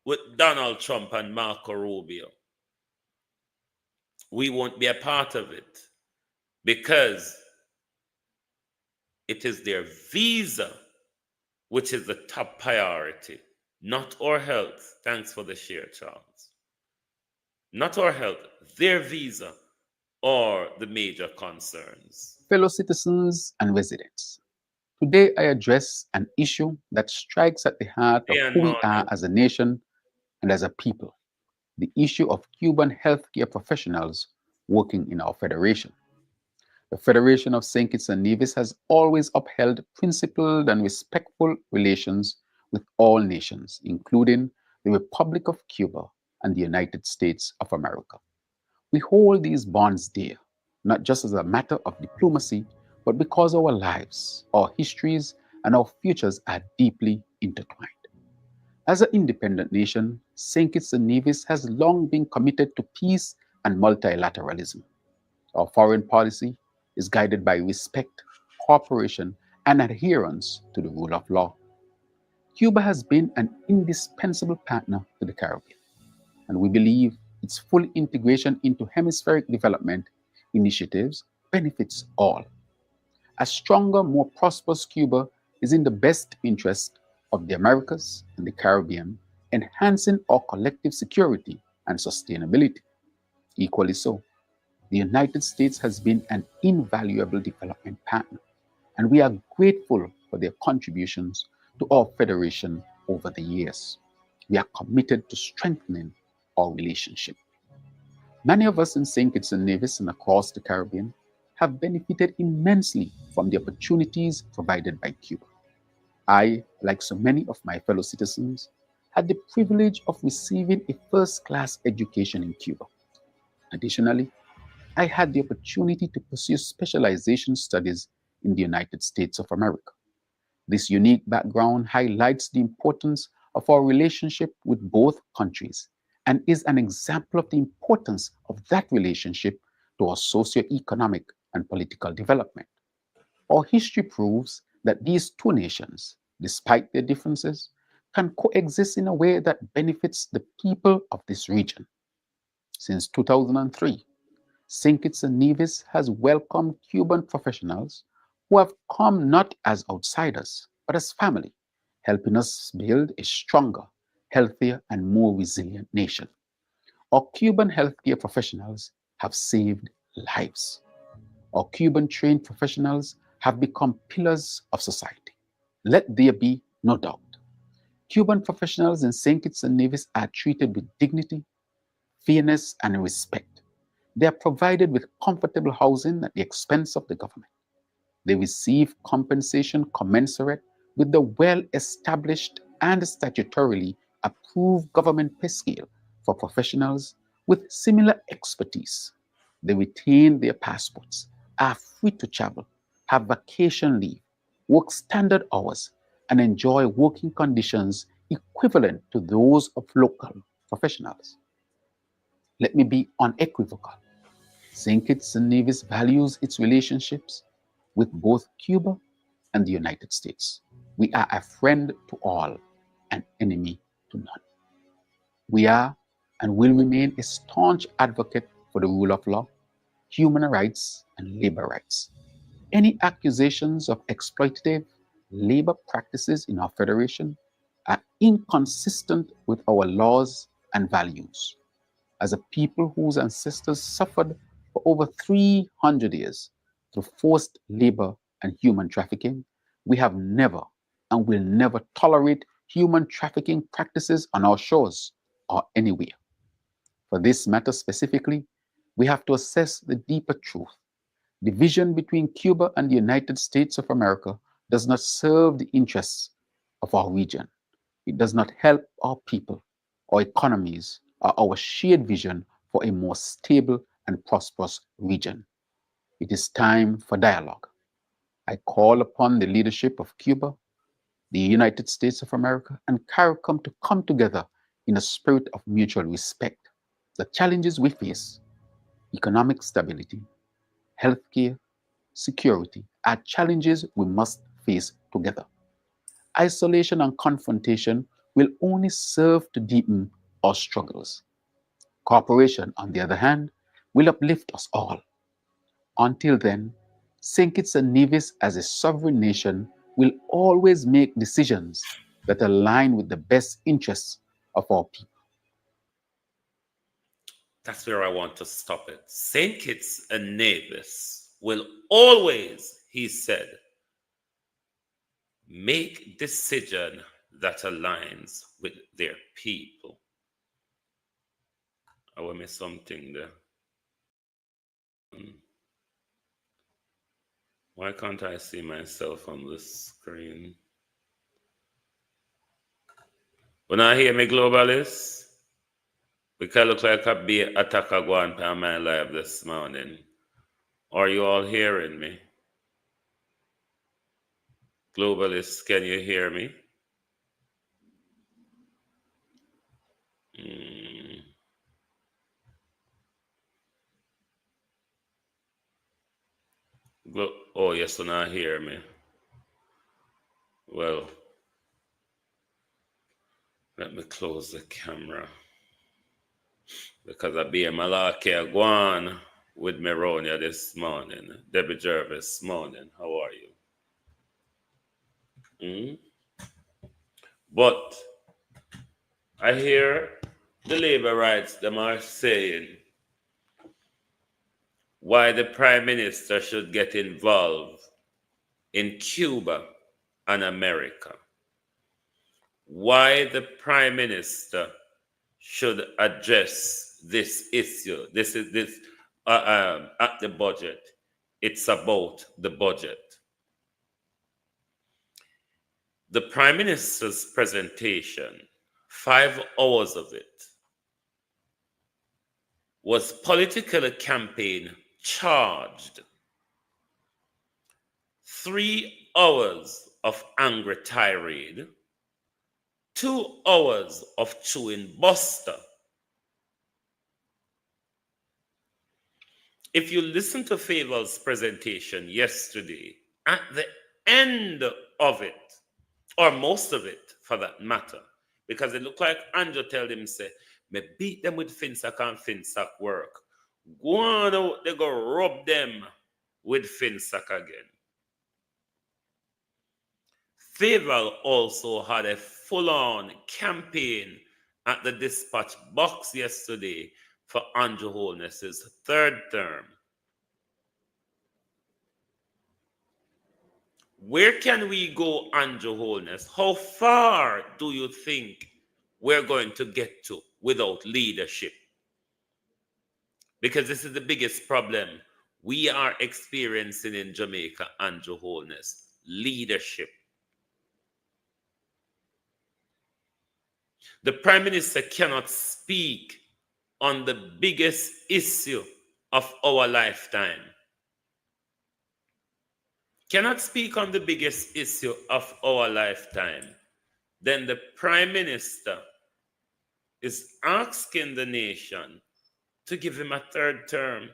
with Donald Trump and Marco Rubio. We won't be a part of it because it is their visa which is the top priority, not our health. Thanks for the share, Charles. Not our health, their visa are the major concerns. Fellow citizens and residents, today I address an issue that strikes at the heart of who we are as a nation and as a people, the issue of Cuban healthcare professionals working in our federation. The Federation of St. Kitts and Nevis has always upheld principled and respectful relations with all nations, including the Republic of Cuba and the United States of America. We hold these bonds dear, not just as a matter of diplomacy, but because our lives, our histories, and our futures are deeply intertwined. As an independent nation, St. Kitts and Nevis has long been committed to peace and multilateralism. Our foreign policy is guided by respect, cooperation, and adherence to the rule of law. Cuba has been an indispensable partner to the Caribbean, and we believe its full integration into hemispheric development initiatives benefits all. A stronger, more prosperous Cuba is in the best interest of the Americas and the Caribbean, enhancing our collective security and sustainability. Equally so, the United States has been an invaluable development partner, and we are grateful for their contributions to our federation over the years. We are committed to strengthening our relationship. Many of us in St. Kitts and Nevis and across the Caribbean have benefited immensely from the opportunities provided by Cuba. I, like so many of my fellow citizens, had the privilege of receiving a first-class education in Cuba. Additionally, I had the opportunity to pursue specialization studies in the United States of America. This unique background highlights the importance of our relationship with both countries and is an example of the importance of that relationship to our socio-economic and political development. Our history proves that these two nations, despite their differences, can coexist in a way that benefits the people of this region. Since 2003, St. Kitts and Nevis has welcomed Cuban professionals who have come not as outsiders, but as family, helping us build a stronger, healthier, and more resilient nation. Our Cuban healthcare professionals have saved lives. Our Cuban trained professionals have become pillars of society. Let there be no doubt. Cuban professionals in St. Kitts and Nevis are treated with dignity, fairness, and respect. They are provided with comfortable housing at the expense of the government. They receive compensation commensurate with the well-established and statutorily approved government pay scale for professionals with similar expertise. They retain their passports, are free to travel, have vacation leave, work standard hours, and enjoy working conditions equivalent to those of local professionals. Let me be unequivocal. St. Kitts and Nevis values its relationships with both Cuba and the United States. We are a friend to all, an enemy to none. We are and will remain a staunch advocate for the rule of law, human rights, and labor rights. Any accusations of exploitative labor practices in our federation are inconsistent with our laws and values. As a people whose ancestors suffered for over 300 years through forced labor and human trafficking, we have never and will never tolerate human trafficking practices on our shores or anywhere. For this matter specifically, we have to assess the deeper truth. Division between Cuba and the United States of America does not serve the interests of our region. It does not help our people, our economies, or our shared vision for a more stable and prosperous region. It is time for dialogue. I call upon the leadership of Cuba, the United States of America, and CARICOM to come together in a spirit of mutual respect. The challenges we face, economic stability, healthcare, security, are challenges we must face together. Isolation and confrontation will only serve to deepen our struggles. Cooperation, on the other hand, will uplift us all. Until then, St. Kitts and Nevis as a sovereign nation will always make decisions that align with the best interests of our people. That's where I want to stop it. St. Kitts and Nevis will always, he said, make decision that aligns with their people. I will miss something there. Why can't I see myself on the screen? When I hear me globalists, because look like a be attacker going on my live this morning. Are you all hearing me? Globalists, can you hear me? Oh, yes, so now hear me. Well, let me close the camera. Because I be a Malakia Guan with Meronia this morning. Debbie Jervis morning. How are you? But I hear the labor rights them are saying why the Prime Minister should get involved in Cuba and America, why the Prime Minister should address this issue. This at the budget. It's about the budget. The Prime Minister's presentation, 5 hours of it, was politically campaign charged. 3 hours of angry tirade, 2 hours of chewing buster. If you listen to Faval's presentation yesterday, at the end of it, or most of it for that matter, because it looked like Andrew told him, say, me beat them with Finsack and Finsack work. Go on out, they go rub them with Finsack again. Faval also had a full-on campaign at the dispatch box yesterday for Andrew Holness's 3rd term. Where can we go, Andrew Holness? How far do you think we're going to get to without leadership? Because this is the biggest problem we are experiencing in Jamaica, Andrew Holness. Leadership. The Prime Minister cannot speak on the biggest issue of our lifetime. Cannot speak on the biggest issue of our lifetime. Then the Prime Minister is asking the nation to give him a 3rd term.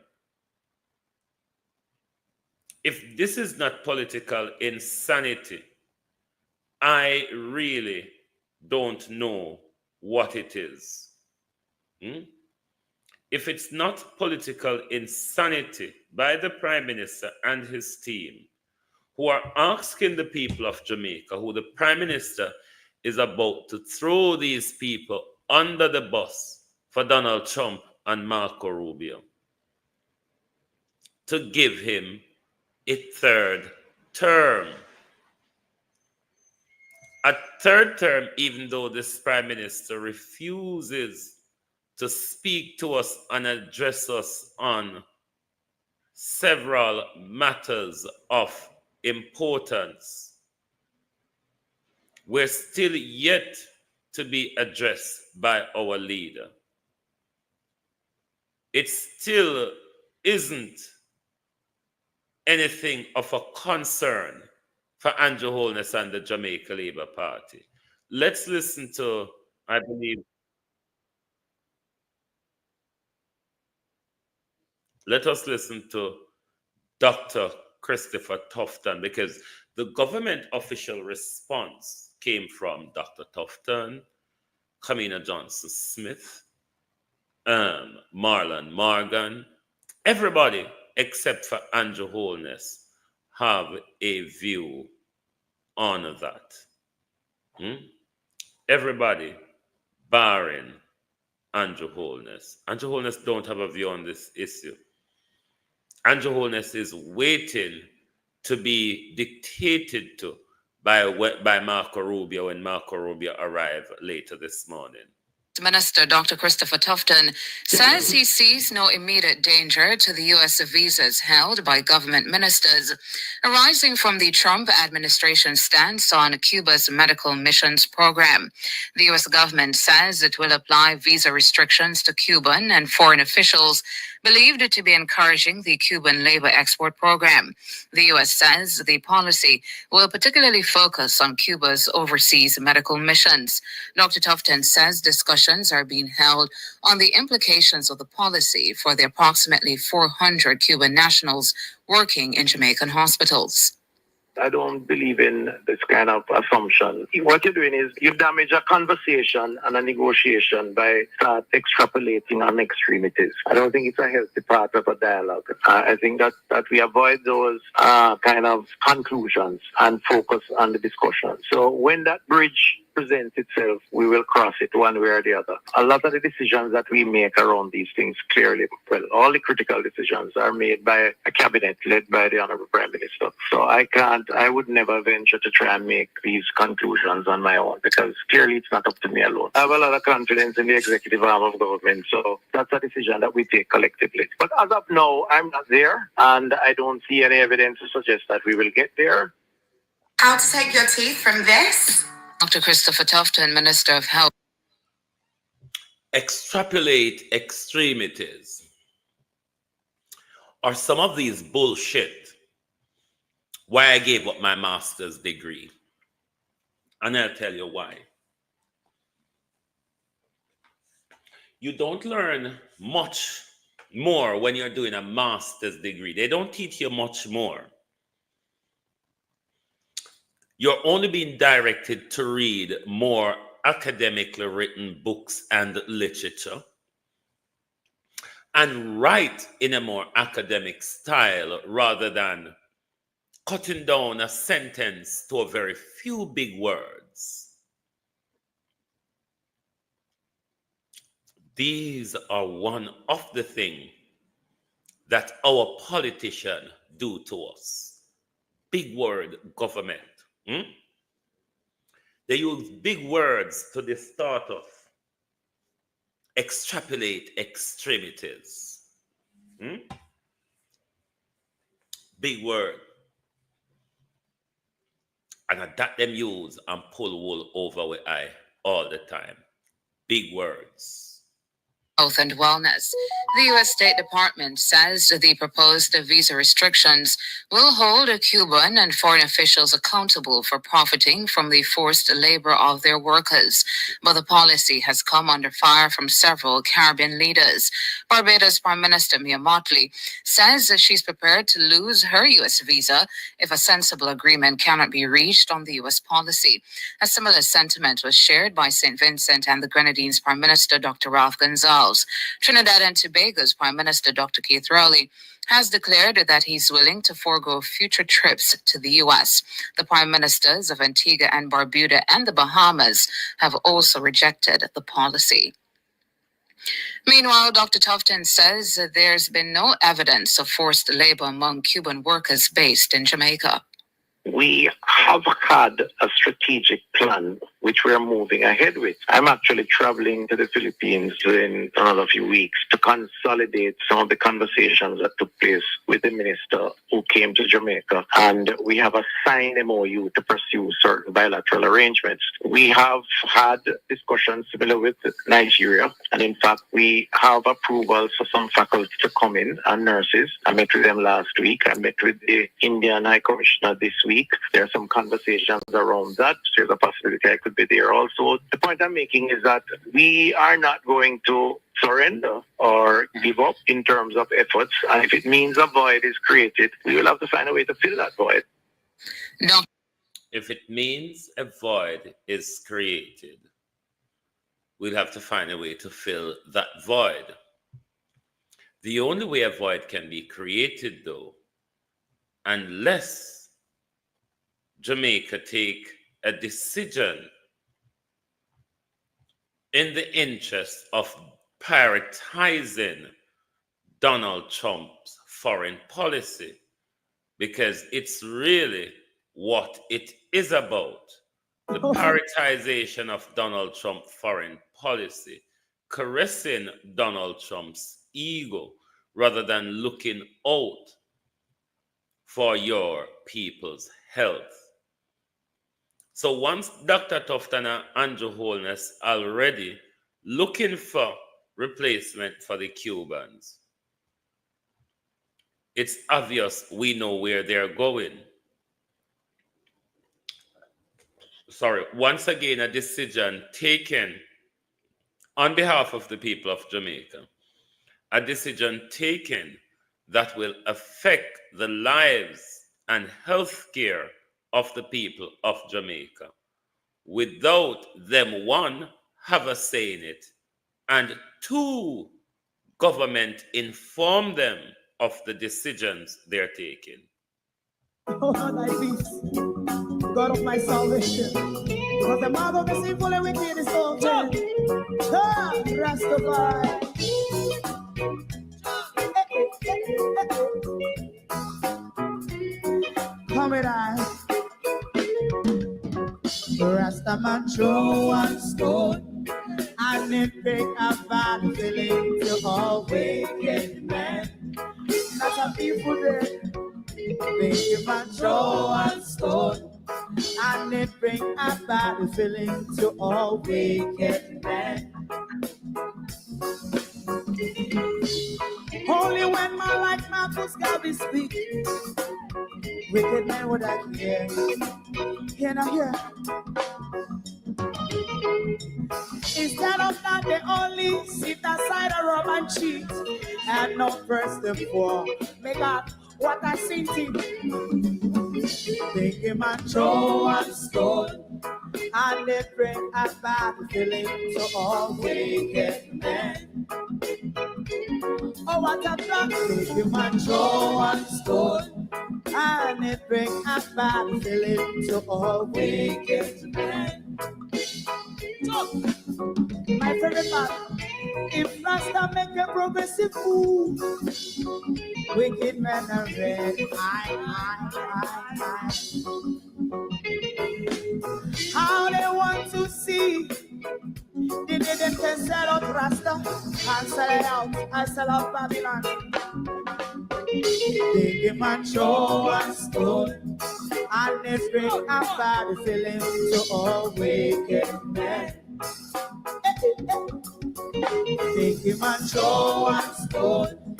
If this is not political insanity, I really don't know what it is. If it's not political insanity by the Prime Minister and his team, who are asking the people of Jamaica, who the Prime Minister is about to throw these people under the bus for Donald Trump and Marco Rubio, to give him a 3rd term. A 3rd term, even though this Prime Minister refuses to speak to us and address us on several matters of importance, we're still yet to be addressed by our leader. It still isn't anything of a concern for Andrew Holness and the Jamaica Labour Party. Let's listen to, I believe, let us listen to Dr. Christopher Tufton, because the government official response came from Dr. Tufton, Kamina Johnson-Smith, Marlon Morgan. Everybody except for Andrew Holness have a view on that. Everybody barring Andrew Holness. Andrew Holness don't have a view on this issue. Andrew Holness is waiting to be dictated to by Marco Rubio when Marco Rubio arrives later this morning. Minister Dr. Christopher Tufton says he sees no immediate danger to the U.S. visas held by government ministers arising from the Trump administration's stance on Cuba's medical missions program. The U.S. government says it will apply visa restrictions to Cuban and foreign officials believed to be encouraging the Cuban labor export program. The U.S. says the policy will particularly focus on Cuba's overseas medical missions. Dr. Tufton says discussions are being held on the implications of the policy for the approximately 400 Cuban nationals working in Jamaican hospitals. I don't believe in this kind of assumption. What you're doing is you damage a conversation and a negotiation by start extrapolating on extremities. I don't think it's a healthy part of a dialogue. I think that we avoid those kind of conclusions and focus on the discussion. So when that bridge presents itself, we will cross it one way or the other. A lot of the decisions that we make around these things clearly, well, all the critical decisions are made by a cabinet led by the Honorable Prime Minister. So I would never venture to try and make these conclusions on my own because clearly it's not up to me alone. I have a lot of confidence in the executive arm of government, so that's a decision that we take collectively. But as of now, I'm not there, and I don't see any evidence to suggest that we will get there. How to take your teeth from this? Dr. Christopher Tufton, Minister of Health. Extrapolate extremities or some of these bullshit. Why I gave up my master's degree. And I'll tell you why. You don't learn much more when you're doing a master's degree. They don't teach you much more. You're only being directed to read more academically written books and literature and write in a more academic style rather than cutting down a sentence to a very few big words. These are one of the things that our politicians do to us. Big word government. They use big words to the start of extrapolate extremities. Big word. And that them use and pull wool over with eye all the time. Big words. Health and Wellness. The U.S. State Department says the proposed visa restrictions will hold Cuban and foreign officials accountable for profiting from the forced labor of their workers. But the policy has come under fire from several Caribbean leaders. Barbados Prime Minister Mia Mottley says that she's prepared to lose her U.S. visa if a sensible agreement cannot be reached on the U.S. policy. A similar sentiment was shared by St. Vincent and the Grenadines Prime Minister Dr. Ralph Gonsalves. Trinidad and Tobago's Prime Minister Dr. Keith Rowley has declared that he's willing to forego future trips to the U.S. The Prime Ministers of Antigua and Barbuda and the Bahamas have also rejected the policy. Meanwhile, Dr. Tufton says there's been no evidence of forced labor among Cuban workers based in Jamaica. We have had a strategic plan which we are moving ahead with. I'm actually traveling to the Philippines in another few weeks to consolidate some of the conversations that took place with the minister who came to Jamaica. And we have a signed MOU to pursue certain bilateral arrangements. We have had discussions similar with Nigeria. And in fact, we have approvals for some faculty to come in and nurses. I met with them last week. I met with the Indian High Commissioner this week. There are some conversations around that. There's a possibility I could be there also. The point I'm making is that we are not going to surrender or give up in terms of efforts. And if it means a void is created, we will have to find a way to fill that void. No. If it means a void is created, we'll have to find a way to fill that void. The only way a void can be created, though, unless Jamaica take a decision in the interest of prioritizing Donald Trump's foreign policy, because it's really what it is about. The prioritization of Donald Trump's foreign policy, caressing Donald Trump's ego rather than looking out for your people's health. So once Dr. Tufton and Andrew Holness already looking for replacement for the Cubans, it's obvious we know where they're going. Once again, a decision taken on behalf of the people of Jamaica, a decision taken that will affect the lives and health care of the people of Jamaica, without them, one, have a say in it, and two, government inform them of the decisions they're taking. Oh, thy peace, God of my salvation. Because the mouth of the sinful and wicked is open. Rastafari. Come with us. Rastaman throw one stone and it bring a bad feeling to all wicked men. That's a people day. Make man throw one stone and it bring a bad feeling to all wicked men. Only when my like Marcus Garvey speak, wicked men would I hear. Hear now hear. Instead of that, they only sit aside and rub and cheat and not press the floor. Make up what I seen to. Take him and throw and stone and they bring a bad feeling to all wicked men. Oh, what a plan! Take him and throw and stone and it bring a bad feeling to all wicked men. My favorite part, if Rasta make a progressive move, wicked men are red. How they want to see, they can sell out Rasta and sell it out, and sell out Babylon. They give man show and stone, and they bring a bad feeling to all wicked men. Take him and show and stone,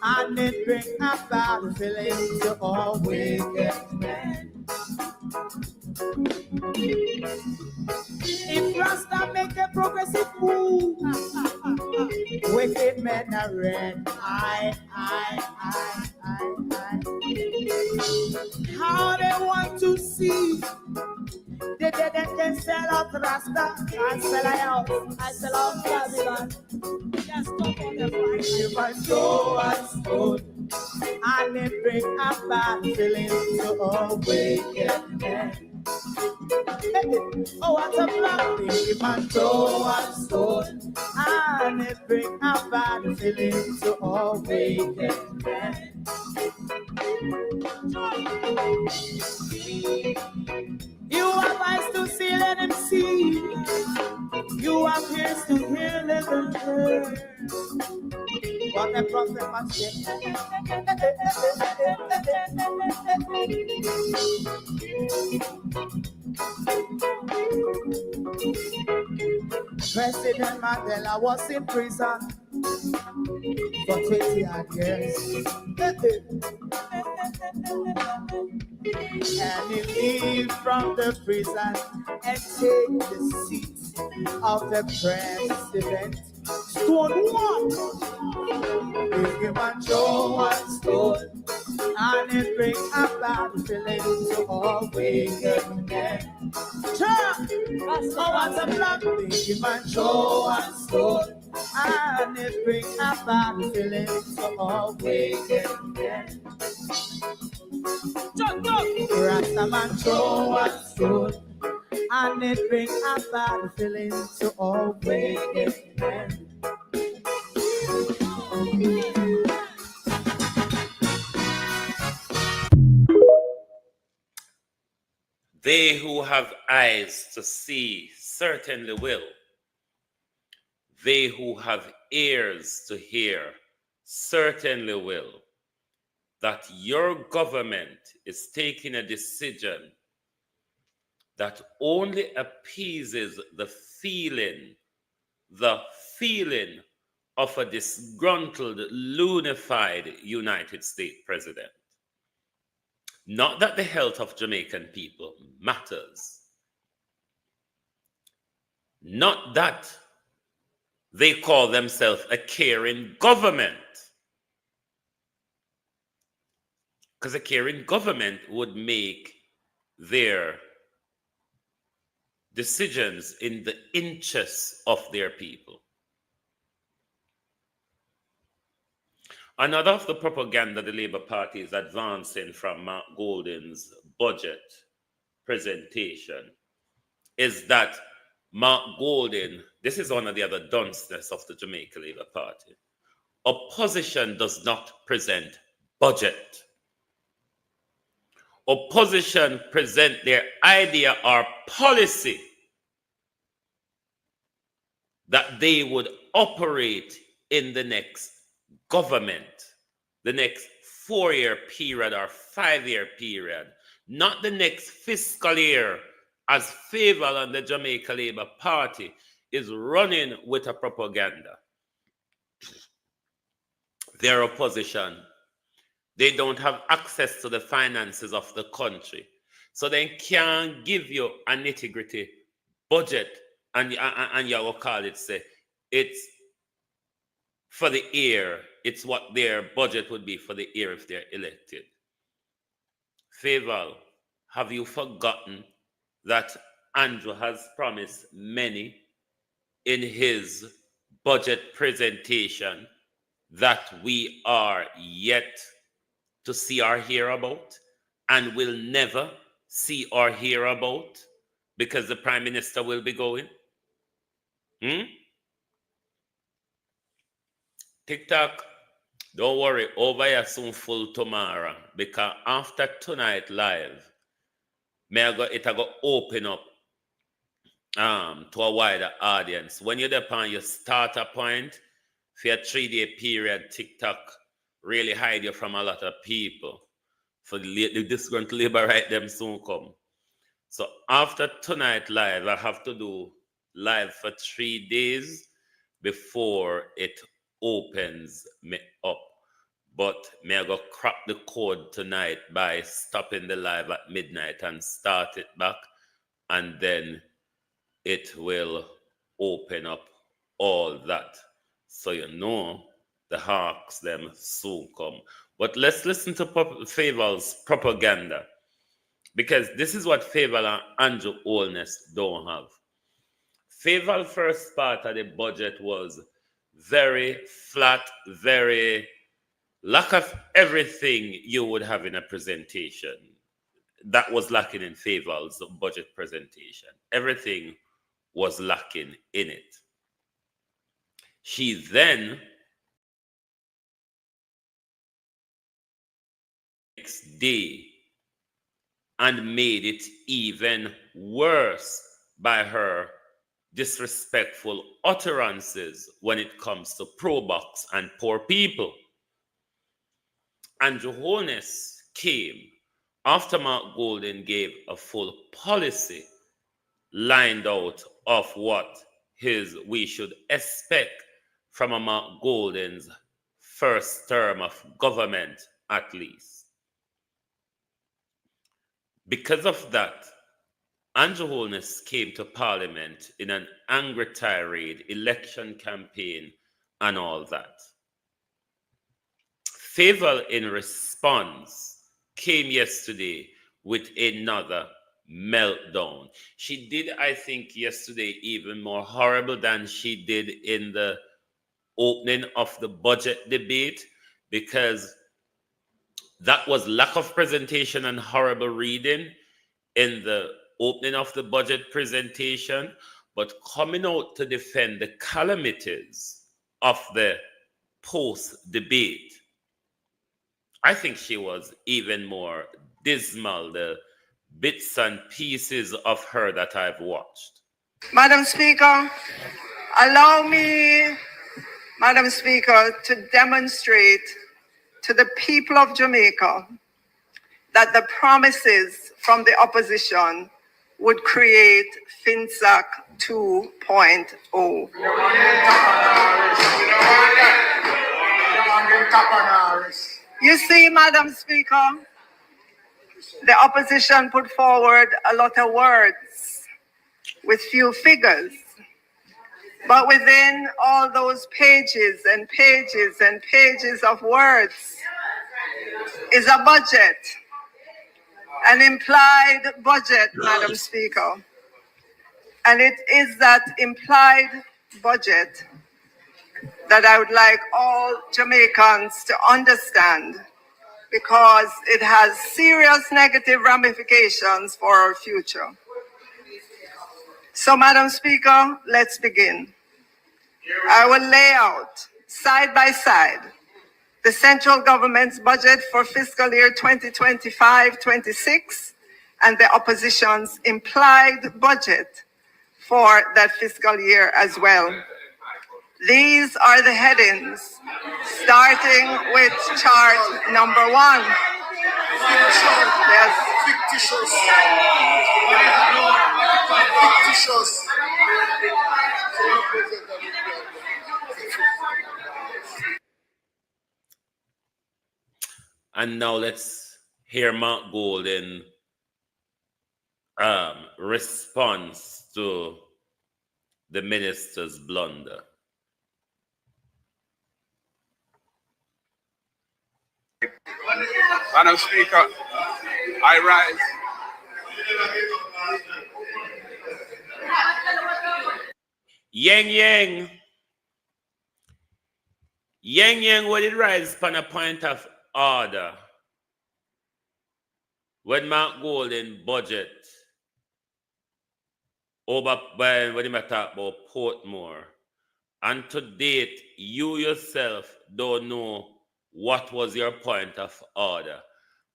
and it bring a bad feeling to all wicked men. If Rasta make a progressive move, wicked men are red. How they want to see, they can sell out Rasta and sell out. I sell out Babylon. Just stop on the fight. You must show and stone, and it bring a bad feeling to all wicked men. Oh, what a black thing, you must show and stone, and it bring a bad feeling to all wicked men. You have eyes to see, let him see. You have ears to hear, let him hear. What the prophet must say. President Mandela was in prison for 20 odd years. And he leave from the prison and take the seat of the president. Stone one, big him and Joe and stone, and it bring a bad feeling to all wicked men. Oh, what's a black big him and Joe and stone, and it bring a bad feeling to all wicked men. Rastaman throw and stone, and it bring a bad feeling to all wicked men. They who have eyes to see certainly will. They who have ears to hear certainly will. That your government is taking a decision that only appeases the feeling of a disgruntled, loonified United States president. Not that the health of Jamaican people matters. Not that they call themselves a caring government. Because a caring government would make their decisions in the interests of their people. Another of the propaganda the Labour Party is advancing from Mark Golding's budget presentation is that Mark Golden, this is one of the other dunces of the Jamaica Labour Party. Opposition does not present budget. Opposition present their idea or policy that they would operate in the next government, the next 4-year period or 5-year period, not the next fiscal year, as Faval and the Jamaica Labour Party is running with a propaganda. Their opposition, they don't have access to the finances of the country, so they can't give you a nitty-gritty budget, and you will call it, say, it's for the year. It's what their budget would be for the year if they're elected. Faval, have you forgotten that Andrew has promised many in his budget presentation that we are yet to see or hear about, and will never see or hear about because the Prime Minister will be going? TikTok, don't worry, over here soon full tomorrow, because after tonight live, it'll go open up to a wider audience. When you're there on your starter point, for a 3-day period, TikTok really hide you from a lot of people. For this going to liberate them soon come. So after tonight live, I have to do live for 3 days before it opens me up. But may I go crack the code tonight by stopping the live at midnight and start it back, and then it will open up all that. So you know the hawks them soon come. But let's listen to Faval's propaganda, because this is what Faval and Andrew Holness don't have. Faval's first part of the budget was very flat, very lack of everything you would have in a presentation. That was lacking in Faval's budget presentation. Everything was lacking in it. She then, next day, and made it even worse by her disrespectful utterances when it comes to pro-box and poor people. Andrew Holness came after Mark Golden gave a full policy lined out of what we should expect from a Mark Golden's first term of government, at least. Because of that, Andrew Holness came to Parliament in an angry tirade, election campaign, and all that. Faval, in response, came yesterday with another meltdown. She did, I think, yesterday even more horrible than she did in the opening of the budget debate, because that was lack of presentation and horrible reading in the opening of the budget presentation, but coming out to defend the calamities of the post-debate, I think she was even more dismal, the bits and pieces of her that I've watched. Madam Speaker, allow me, Madam Speaker, to demonstrate to the people of Jamaica that the promises from the opposition would create FinSAC 2.0. You see, Madam Speaker, the opposition put forward a lot of words with few figures. But within all those pages and pages and pages of words is a budget, an implied budget, Madam Speaker. And it is that implied budget that I would like all Jamaicans to understand, because it has serious negative ramifications for our future. So, Madam Speaker, let's begin. I will lay out, side by side, the central government's budget for fiscal year 2025-26 and the opposition's implied budget for that fiscal year as well. These are the headings, starting with chart number 1. Yes. Fictitious. And now let's hear Mark Golden response to the minister's blunder. Madam Speaker, I rise. Yang, will it rise upon a point of order when Mark Golden budget over when you talk about Portmore, and to date you yourself don't know what was your point of order.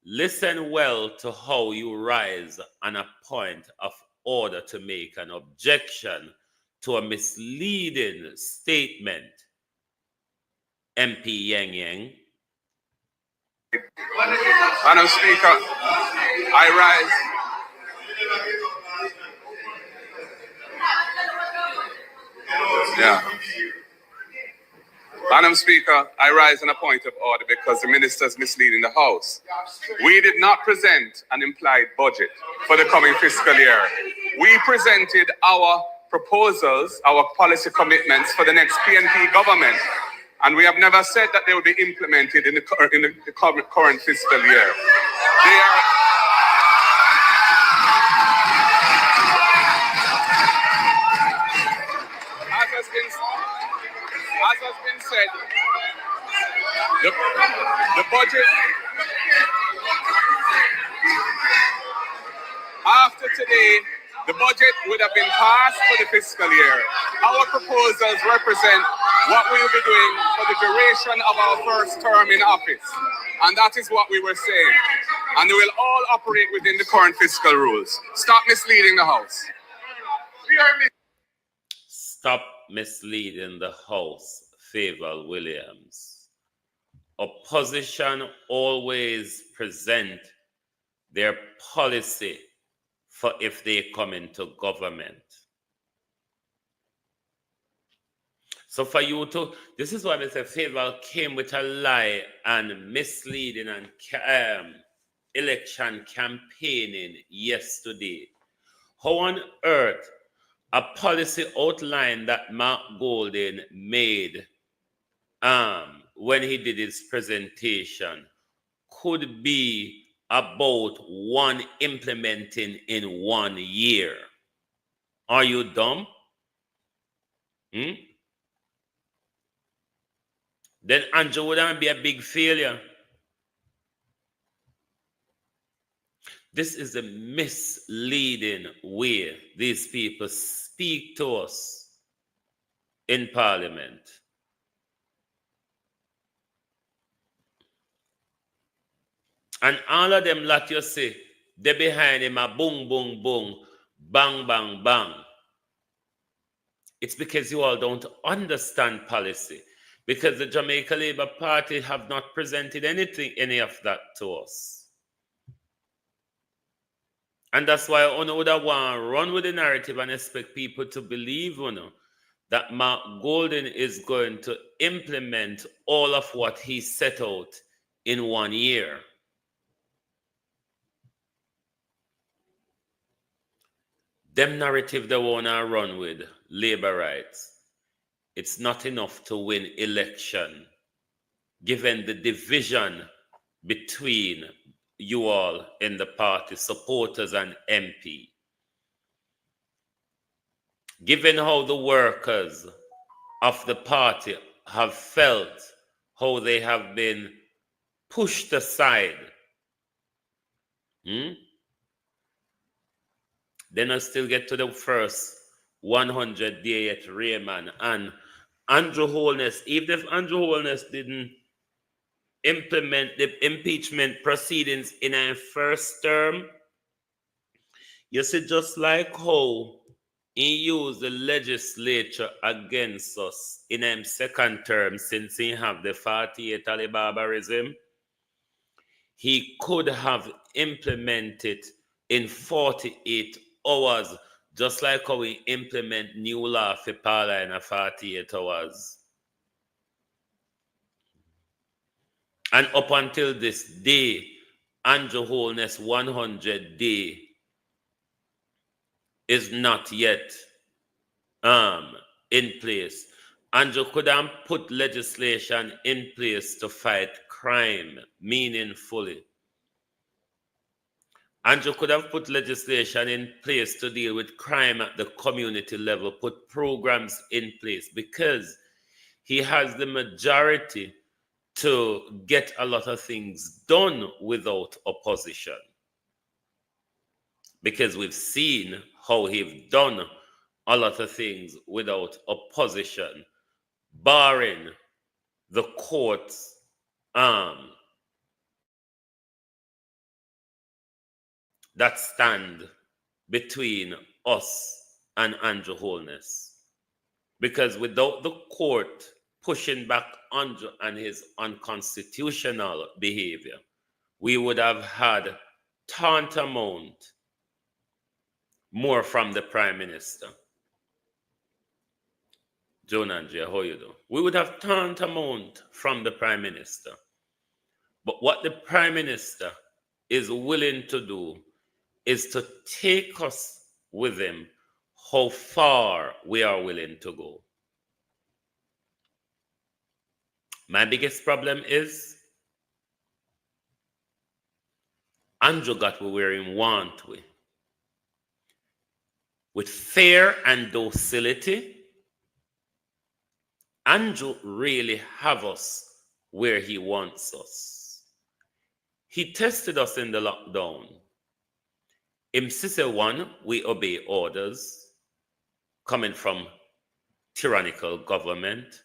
Listen well to how you rise on a point of order to make an objection to a misleading statement. MP Yang. Madam Speaker, I rise. Yeah. Madam Speaker, I rise on a point of order because the minister is misleading the House. We did not present an implied budget for the coming fiscal year. We presented our proposals, our policy commitments for the next PNP government. And we have never said that they will be implemented in the current fiscal year. They are... As has been said, the budget, after today, the budget would have been passed for the fiscal year. Our proposals represent what we will be doing for the duration of our first term in office. And that is what we were saying. And we will all operate within the current fiscal rules. Stop misleading the House. Stop misleading the House, Faval Williams. Opposition always present their policy for if they come into government. So for you to, this is why Mr. Faval came with a lie and misleading and election campaigning yesterday. How on earth a policy outline that Mark Golden made when he did his presentation could be about one implementing in 1 year? Are you dumb? Then Andrew wouldn't be a big failure. This is a misleading way these people speak to us in Parliament. And all of them, like you say, they behind him a boom, boom, boom, bang, bang, bang. It's because you all don't understand policy. Because the Jamaica Labour Party have not presented any of that to us. And that's why I would want to run with the narrative and expect people to believe that Mark Golden is going to implement all of what he set out in 1 year. Them narrative they want to run with labor rights. It's not enough to win election, given the division between you all in the party, supporters and MP. Given how the workers of the party have felt, how they have been pushed aside, then I still get to the first 100 day yet, Rayman. And Andrew Holness, even if Andrew Holness didn't implement the impeachment proceedings in a first term, you see, just like how he used the legislature against us in a second term since he have the 48 Ali barbarism, he could have implemented in 48 hours, just like how we implement new law for Parla in a 48 hours. And up until this day, Andrew Holness 100 day is not yet in place. Andrew could have put legislation in place to fight crime meaningfully. Andrew could have put legislation in place to deal with crime at the community level, put programs in place, because he has the majority to get a lot of things done without opposition. Because we've seen how he's done a lot of things without opposition, barring the courts that stand between us and Andrew Holness. Because without the court pushing back Andrew and his unconstitutional behavior, we would have had tantamount more from the Prime Minister. Joan Andrea, how you do? We would have tantamount from the Prime Minister. But what the Prime Minister is willing to do is to take us with him how far we are willing to go. My biggest problem is Andrew got where he want we. With fear and docility, Andrew really have us where he wants us. He tested us in the lockdown. In CC 1, we obey orders coming from tyrannical government.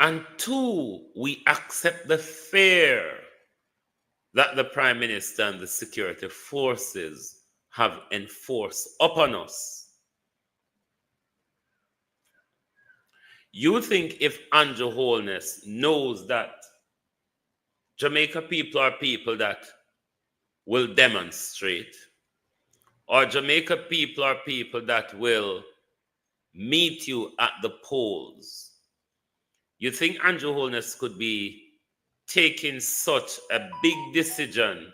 And 2, we accept the fear that the Prime Minister and the security forces have enforced upon us. You think if Andrew Holness knows that Jamaica people are people that will demonstrate, or Jamaica people are people that will meet you at the polls, you think Andrew Holness could be taking such a big decision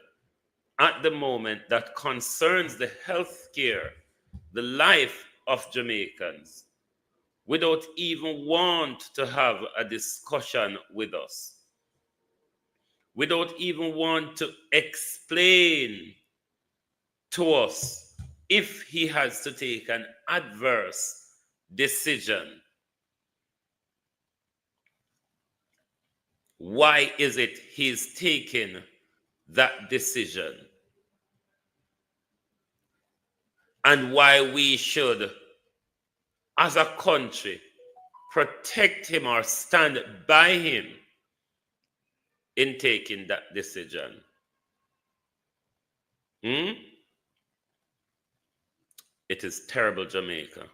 at the moment that concerns the health care, the life of Jamaicans, without even want to have a discussion with us, without even want to explain to us if he has to take an adverse decision? Why is it he's taking that decision? And why we should, as a country, protect him or stand by him in taking that decision? It is terrible, Jamaica.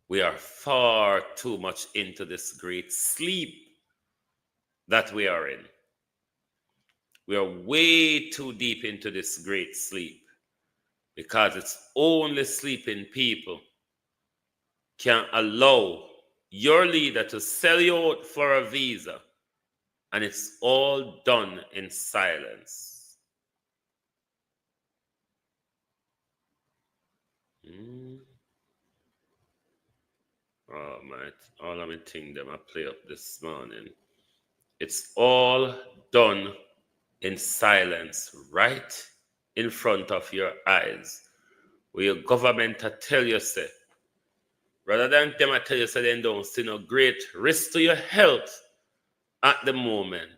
We are far too much into this great sleep that we are in. We are way too deep into this great sleep, because it's only sleeping people can allow your leader to sell you out for a visa, and it's all done in silence. Oh, man, all of my things them I play up this morning. It's all done in silence, right in front of your eyes. Where your government to tell you, say, rather than them I tell you, say, they don't see no great risk to your health at the moment.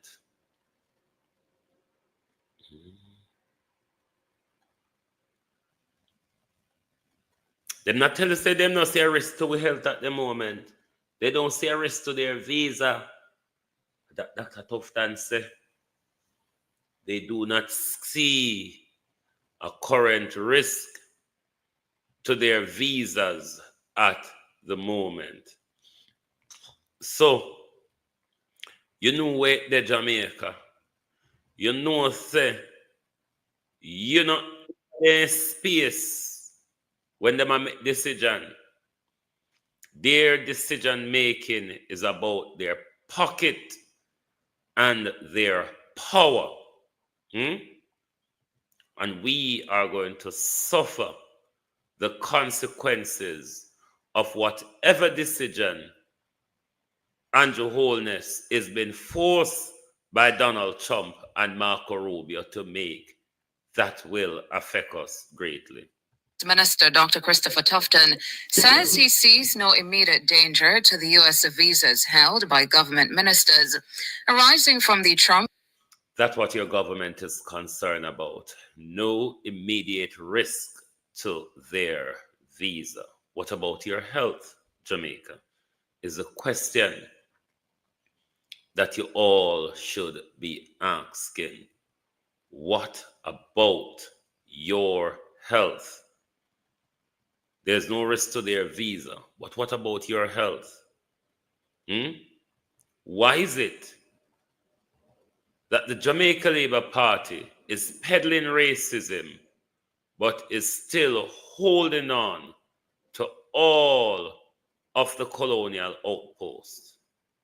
Them not tell us say them not see a risk to health at the moment. They don't see a risk to their visa. That Dr. Tufton say. They do not see a current risk to their visas at the moment. So, you know where the Jamaica, you know say, you know their space when they make decision. Their decision making is about their pocket and their power. And we are going to suffer the consequences of whatever decision Andrew Holness is being forced by Donald Trump and Marco Rubio to make. That will affect us greatly. Minister Dr. Christopher Tufton says he sees no immediate danger to the U.S. visas held by government ministers arising from the Trump. That's what your government is concerned about. No immediate risk to their visa. What about your health, Jamaica? Is a question that you all should be asking. What about your health? There's no risk to their visa. But what about your health? Why is it that the Jamaica Labour Party is peddling racism but is still holding on to all of the colonial outposts?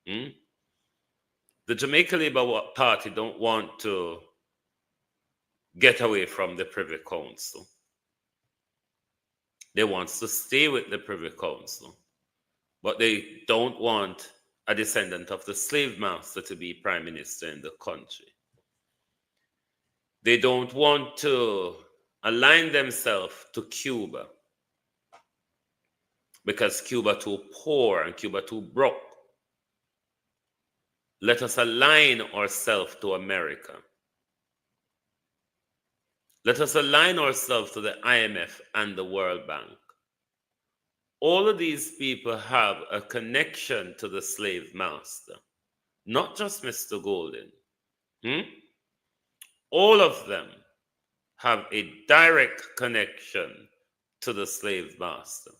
The Jamaica Labour Party don't want to get away from the Privy Council. They want to stay with the Privy Council, but they don't want a descendant of the slave master to be prime minister in the country. They don't want to align themselves to Cuba because Cuba too poor and Cuba too broke. Let us align ourselves to America. Let us align ourselves to the IMF and the World Bank. All of these people have a connection to the slave master, not just Mr. Golden. All of them have a direct connection to the slave master.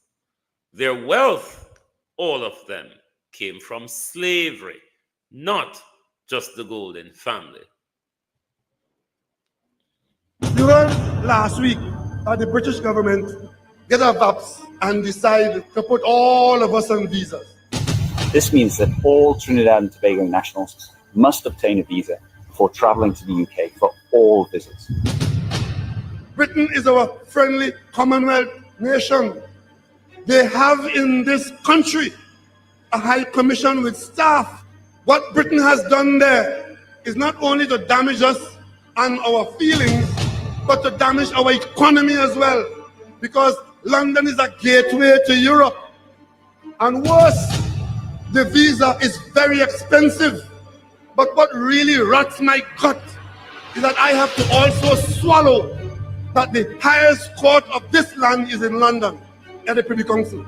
Their wealth, all of them, came from slavery, not just the Golden family. You heard last week that the British government get a VAPS and decide to put all of us on visas. This means that all Trinidad and Tobago nationals must obtain a visa before travelling to the UK for all visits. Britain is our friendly Commonwealth nation. They have in this country a high commission with staff. What Britain has done there is not only to damage us and our feelings, but to damage our economy as well. Because London is a gateway to Europe. And worse, the visa is very expensive. But what really rots my gut is that I have to also swallow that the highest court of this land is in London, at the Privy Council.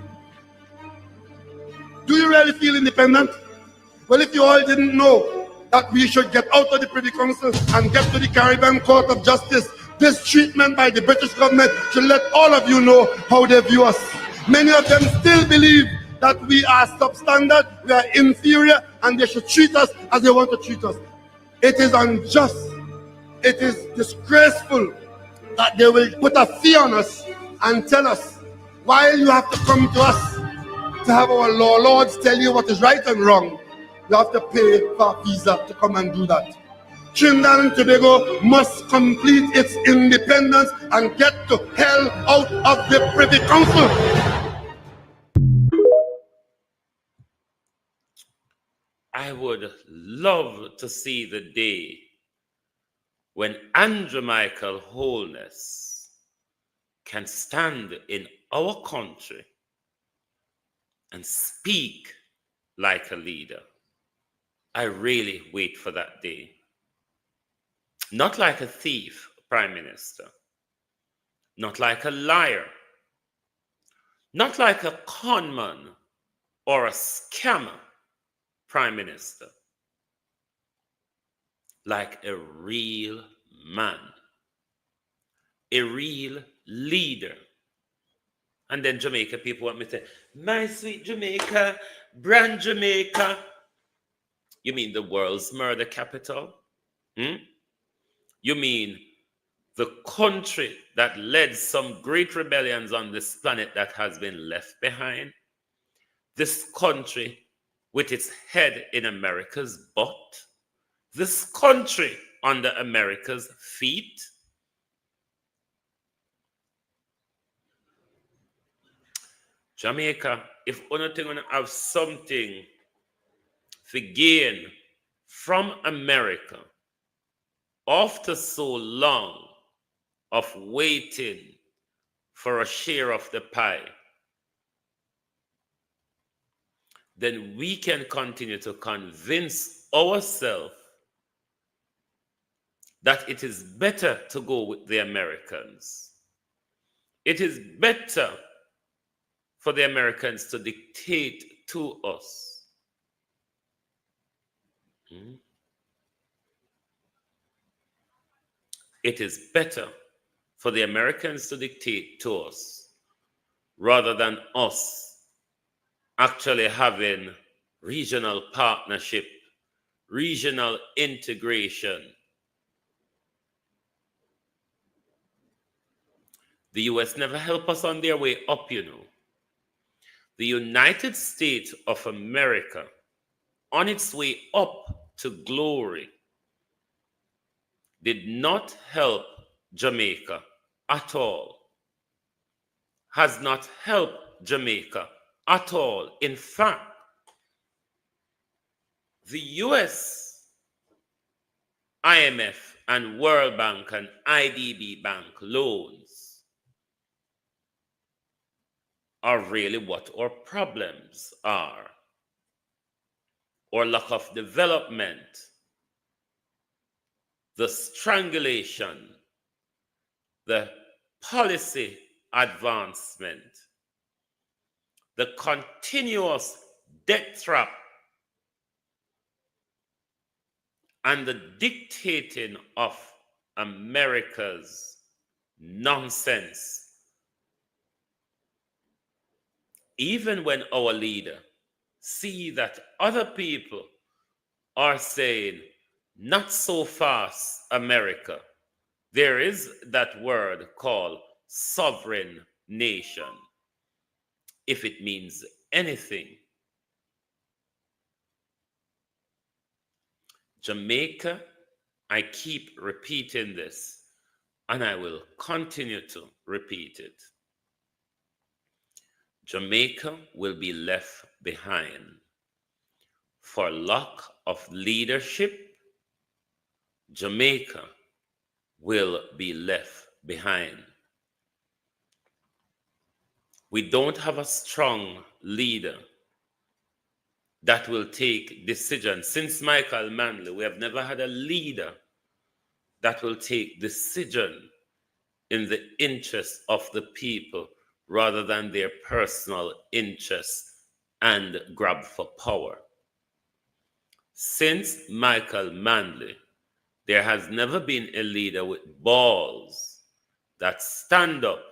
Do you really feel independent? Well, if you all didn't know that we should get out of the Privy Council and get to the Caribbean Court of Justice, this treatment by the British government should let all of you know how they view us. Many of them still believe that we are substandard, we are inferior, and they should treat us as they want to treat us. It is unjust. It is disgraceful that they will put a fee on us and tell us, while you have to come to us to have our law lords tell you what is right and wrong, you have to pay for a visa to come and do that. Trinidad and Tobago must complete its independence and get to hell out of the Privy Council. I would love to see the day when Andrew Michael Holness can stand in our country and speak like a leader. I really wait for that day. Not like a thief, Prime Minister. Not like a liar. Not like a conman or a scammer prime minister, like a real man, a real leader. And then Jamaica people want me to say, my sweet Jamaica, brand Jamaica. You mean the world's murder capital? You mean the country that led some great rebellions on this planet that has been left behind? This country with its head in America's butt? This country under America's feet? Jamaica, if anything gonna have something to gain from America after so long of waiting for a share of the pie, then we can continue to convince ourselves that it is better to go with the Americans. It is better for the Americans to dictate to us. It is better for the Americans to dictate to us rather than us actually having regional partnership, regional integration. The US never helped us on their way up, you know. The United States of America, on its way up to glory, did not help Jamaica at all, has not helped Jamaica at all. In fact, the US, IMF, and World Bank and IDB Bank loans are really what our problems are. Or lack of development, the strangulation, the policy advancement, the continuous debt trap, and the dictating of America's nonsense. Even when our leader see that other people are saying, not so fast, America, there is that word called sovereign nation, if it means anything. Jamaica, I keep repeating this, and I will continue to repeat it. Jamaica will be left behind for lack of leadership. Jamaica will be left behind. We don't have a strong leader that will take decisions. Since Michael Manley, we have never had a leader that will take decision in the interest of the people rather than their personal interests and grab for power. Since Michael Manley, there has never been a leader with balls that stand up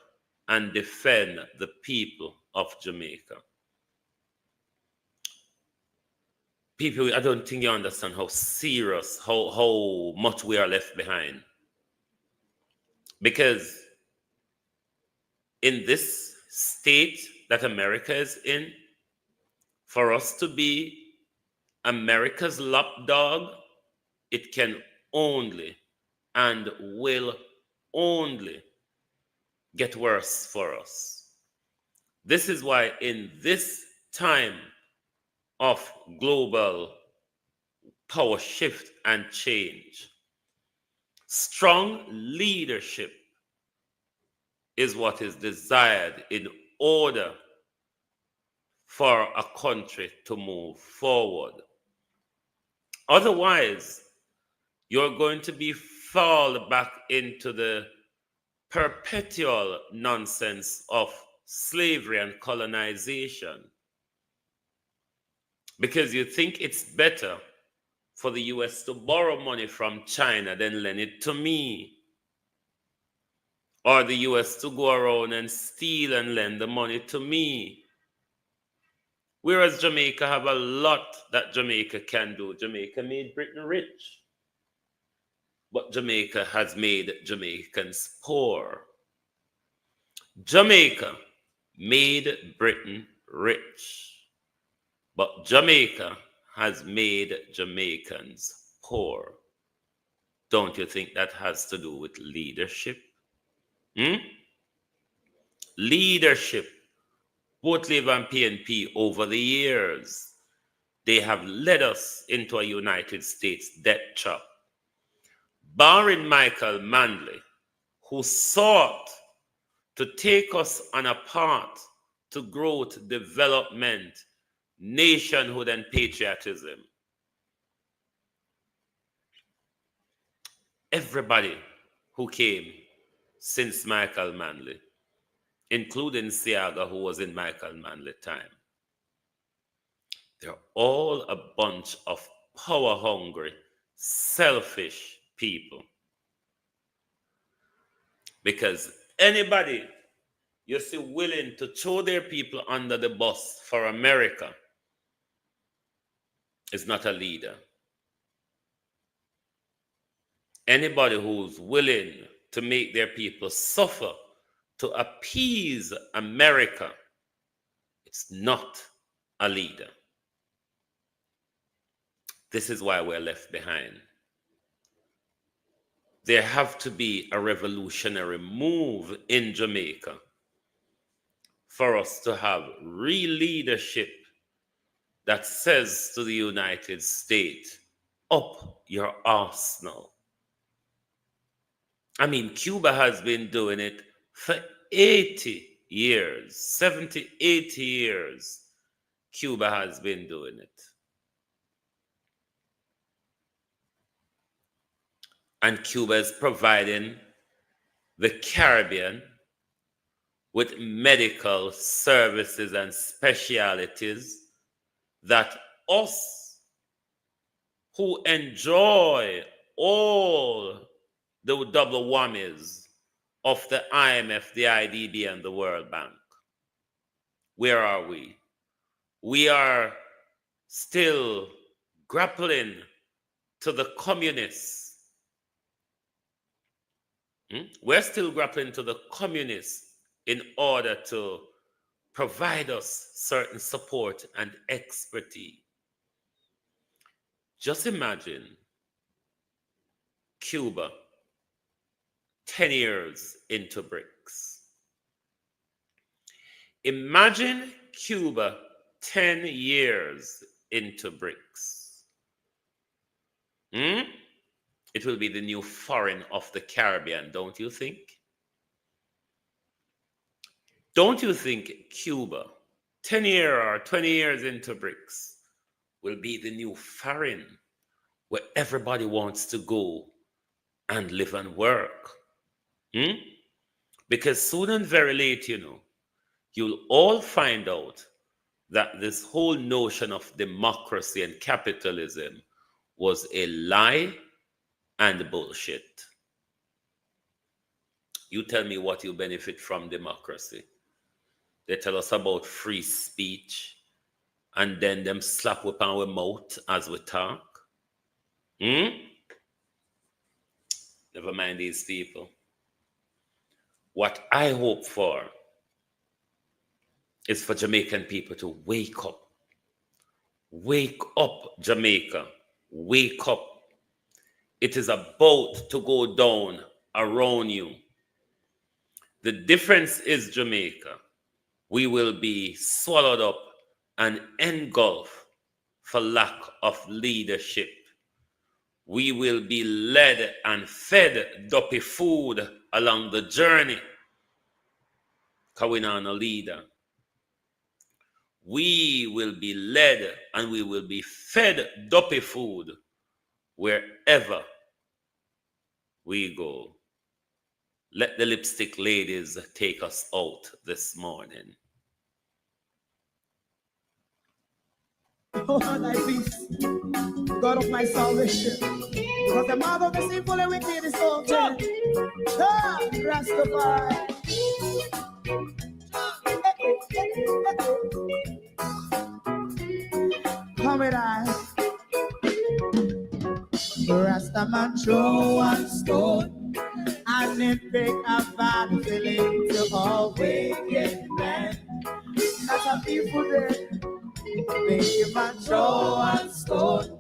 and defend the people of Jamaica. People, I don't think you understand how serious, how much we are left behind. Because in this state that America is in, for us to be America's lapdog, it can only and will only get worse for us. This is why in this time of global power shift and change, strong leadership is what is desired in order for a country to move forward. Otherwise, you're going to fall back into the perpetual nonsense of slavery and colonization. Because you think it's better for the US to borrow money from China than lend it to me. Or the US to go around and steal and lend the money to me. Whereas Jamaica have a lot that Jamaica can do. Jamaica made Britain rich. But Jamaica has made Jamaicans poor. Jamaica made Britain rich. But Jamaica has made Jamaicans poor. Don't you think that has to do with leadership? Leadership. Both Labour and PNP over the years, they have led us into a United States debt trap. Barring Michael Manley, who sought to take us on a path to growth, development, nationhood, and patriotism. Everybody who came since Michael Manley, including Siaga, who was in Michael Manley time, they're all a bunch of power-hungry, selfish people. Because anybody you see willing to throw their people under the bus for America is not a leader. Anybody who's willing to make their people suffer to appease America, it's not a leader. This is why we're left behind. There have to be a revolutionary move in Jamaica for us to have real leadership that says to the United States, up your arsenal. I mean, Cuba has been doing it for 80 years, 70, 80 years. Cuba has been doing it. And Cuba is providing the Caribbean with medical services and specialities that us who enjoy all the double whammies of the IMF, the IDB, and the World Bank. Where are we? We are still grappling to the communists. We're still grappling to the communists in order to provide us certain support and expertise. Just imagine Cuba 10 years into BRICS. Imagine Cuba 10 years into BRICS. It will be the new foreign of the Caribbean, don't you think? Don't you think Cuba, 10 years or 20 years into BRICS, will be the new foreign where everybody wants to go and live and work? Because soon and very late, you'll all find out that this whole notion of democracy and capitalism was a lie and bullshit. You tell me what you benefit from democracy. They tell us about free speech, and then them slap up our mouth as we talk. Never mind these people. What I hope for is for Jamaican people to wake up. Wake up, Jamaica. Wake up. It is about to go down around you. The difference is Jamaica. We will be swallowed up and engulfed for lack of leadership. We will be led and fed duppy food along the journey. Because we're not a leader. We will be led and we will be fed duppy food wherever we go. Let the lipstick ladies take us out this morning. Oh, thy peace, God of my salvation. Because the mouth of the sinful and wicked is open. Ah, Rastafari. Come with I. Rastaman throw one stone and it break a bad feeling to all wicked men. That's a people day. Make him a throw one stone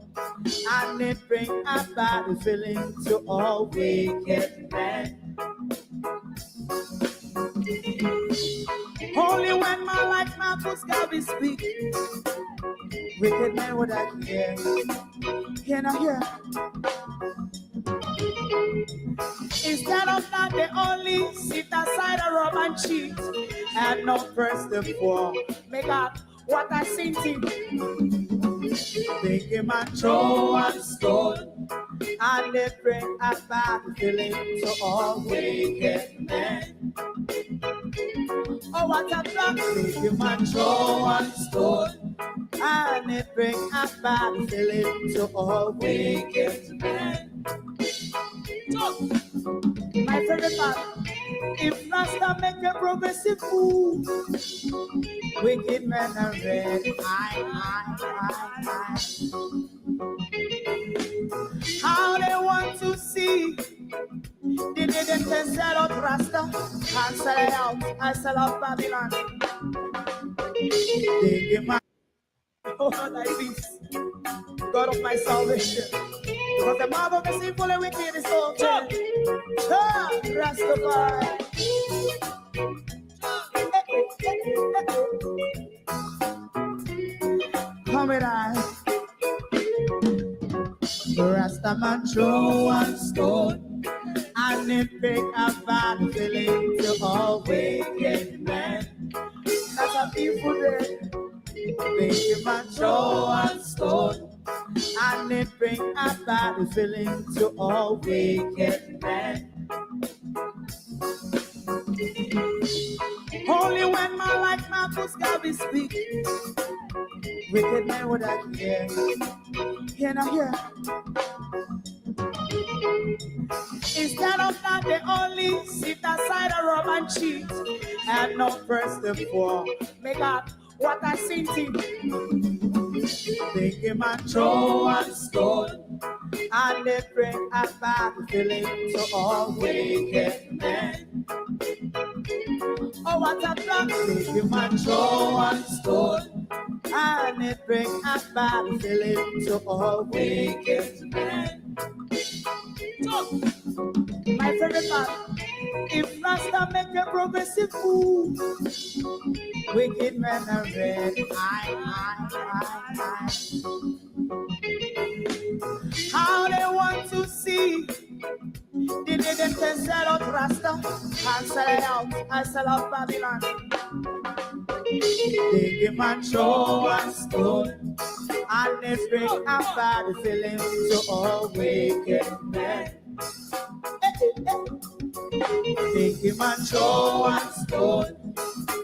and it bring a bad feeling to all wicked men. Only when my life matters God be speak. Wicked men would I hear. Can I hear? Instead of that, they only sit aside and rub and cheat and not press the floor. Make out what I seen to. Make him a throw and stone and they bring a bad feeling to all wicked men. Oh, what a block! Make him a throw and stone and it bring a bad feeling to all wicked men. My favorite part, if Rasta make a progressive move, wicked men are red. How they want to see they didn't sell out Rasta and sell it out. I sell out Babylon. They give my oh, thy peace, God of my salvation. Because the mouth of the sinful and wicked is open. Ah, Rastafari. Come with I. Rastaman throw one stone and it break a bad feeling to all wicked men. That's a people day. Make him a throw one stone and it bring a bad feeling to all wicked men. Only when my life matters God be speak. Wicked men would I hear. Can I hear? Instead of that, they only sit aside and rub and cheat and not press the floor. Make out what I seen to. Make him a throw and stone and they bring a bad feeling to all wicked men. Oh, what a block! Make him a throw and stone and it bring a bad feeling to all wicked men. My favorite part, if Rasta make a progressive move, wicked men are red. How they want to see they didn't sell out Rasta and sell it out. I sell out Babylon. They give man throw and stone and they bring a bad feeling to all wicked men. They give man throw and stone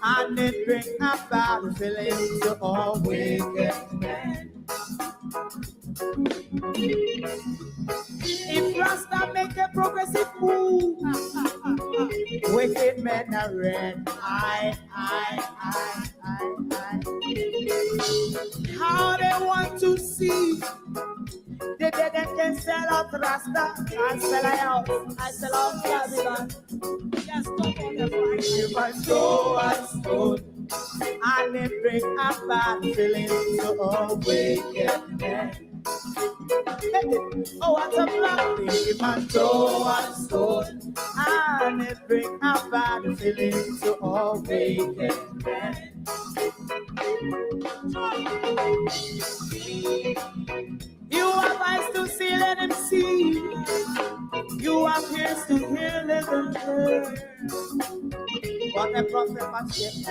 and they bring a bad feeling to all wicked men. If Rasta make a progressive move, wicked men are red. How they want to see they can sell out Rasta and sell it out. I sell out Babylon. Just come on the fight. Give a throw and stone and they bring a bad feeling to all wicked men. Oh, what a block! Give a throw and stone and they bring a bad feeling to all wicked men. You have eyes to see, let him see. You have ears to hear, let them hear. What a prophet must say.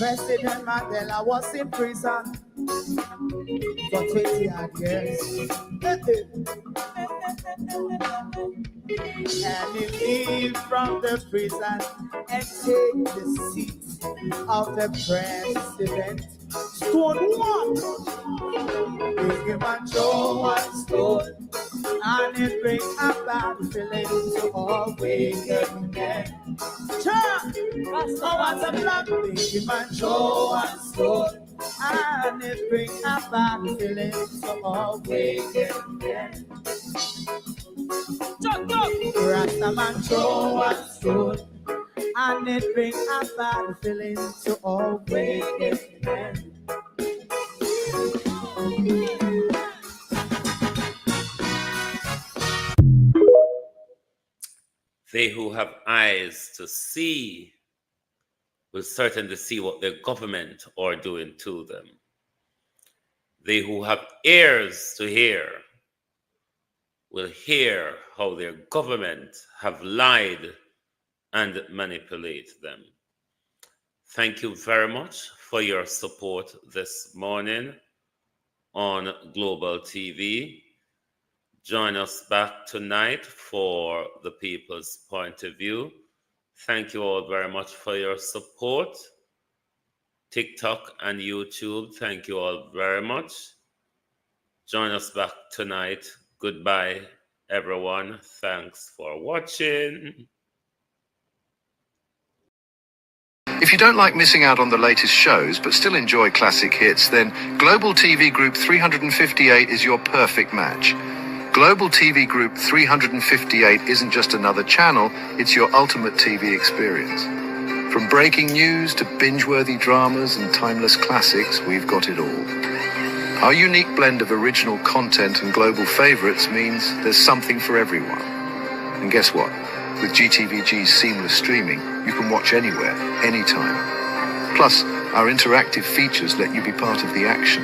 President Mandela was in prison for 20 odd years. And he leave from the prison and take the seat of the president. Stone one, big man Joe one stone, and it bring a bad feeling to all wicked men. Church, oh what's a black big man Joe one stone, and it bring a bad feeling to all wicked men. Rasta man Joe one stone, and it bring a bad feeling to all wicked men. They who have eyes to see will certainly see what their government are doing to them. They who have ears to hear will hear how their government have lied and manipulate them. Thank you very much for your support this morning on Global TV. Join us back tonight for the People's Point of View. Thank you all very much for your support. TikTok and YouTube, thank you all very much. Join us back tonight. Goodbye, everyone. Thanks for watching. If you don't like missing out on the latest shows but still enjoy classic hits, then Global TV Group 358 is your perfect match. Global TV Group 358 isn't just another channel, it's your ultimate TV experience. From breaking news to binge-worthy dramas and timeless classics, we've got it all. Our unique blend of original content and global favorites means there's something for everyone. And guess what? With GTVG's seamless streaming, you can watch anywhere, anytime. Plus, our interactive features let you be part of the action.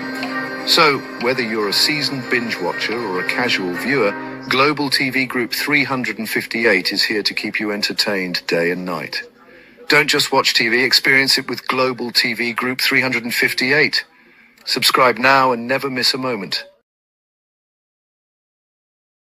So, whether you're a seasoned binge watcher or a casual viewer, Global TV Group 358 is here to keep you entertained day and night. Don't just watch TV, experience it with Global TV Group 358. Subscribe now and never miss a moment.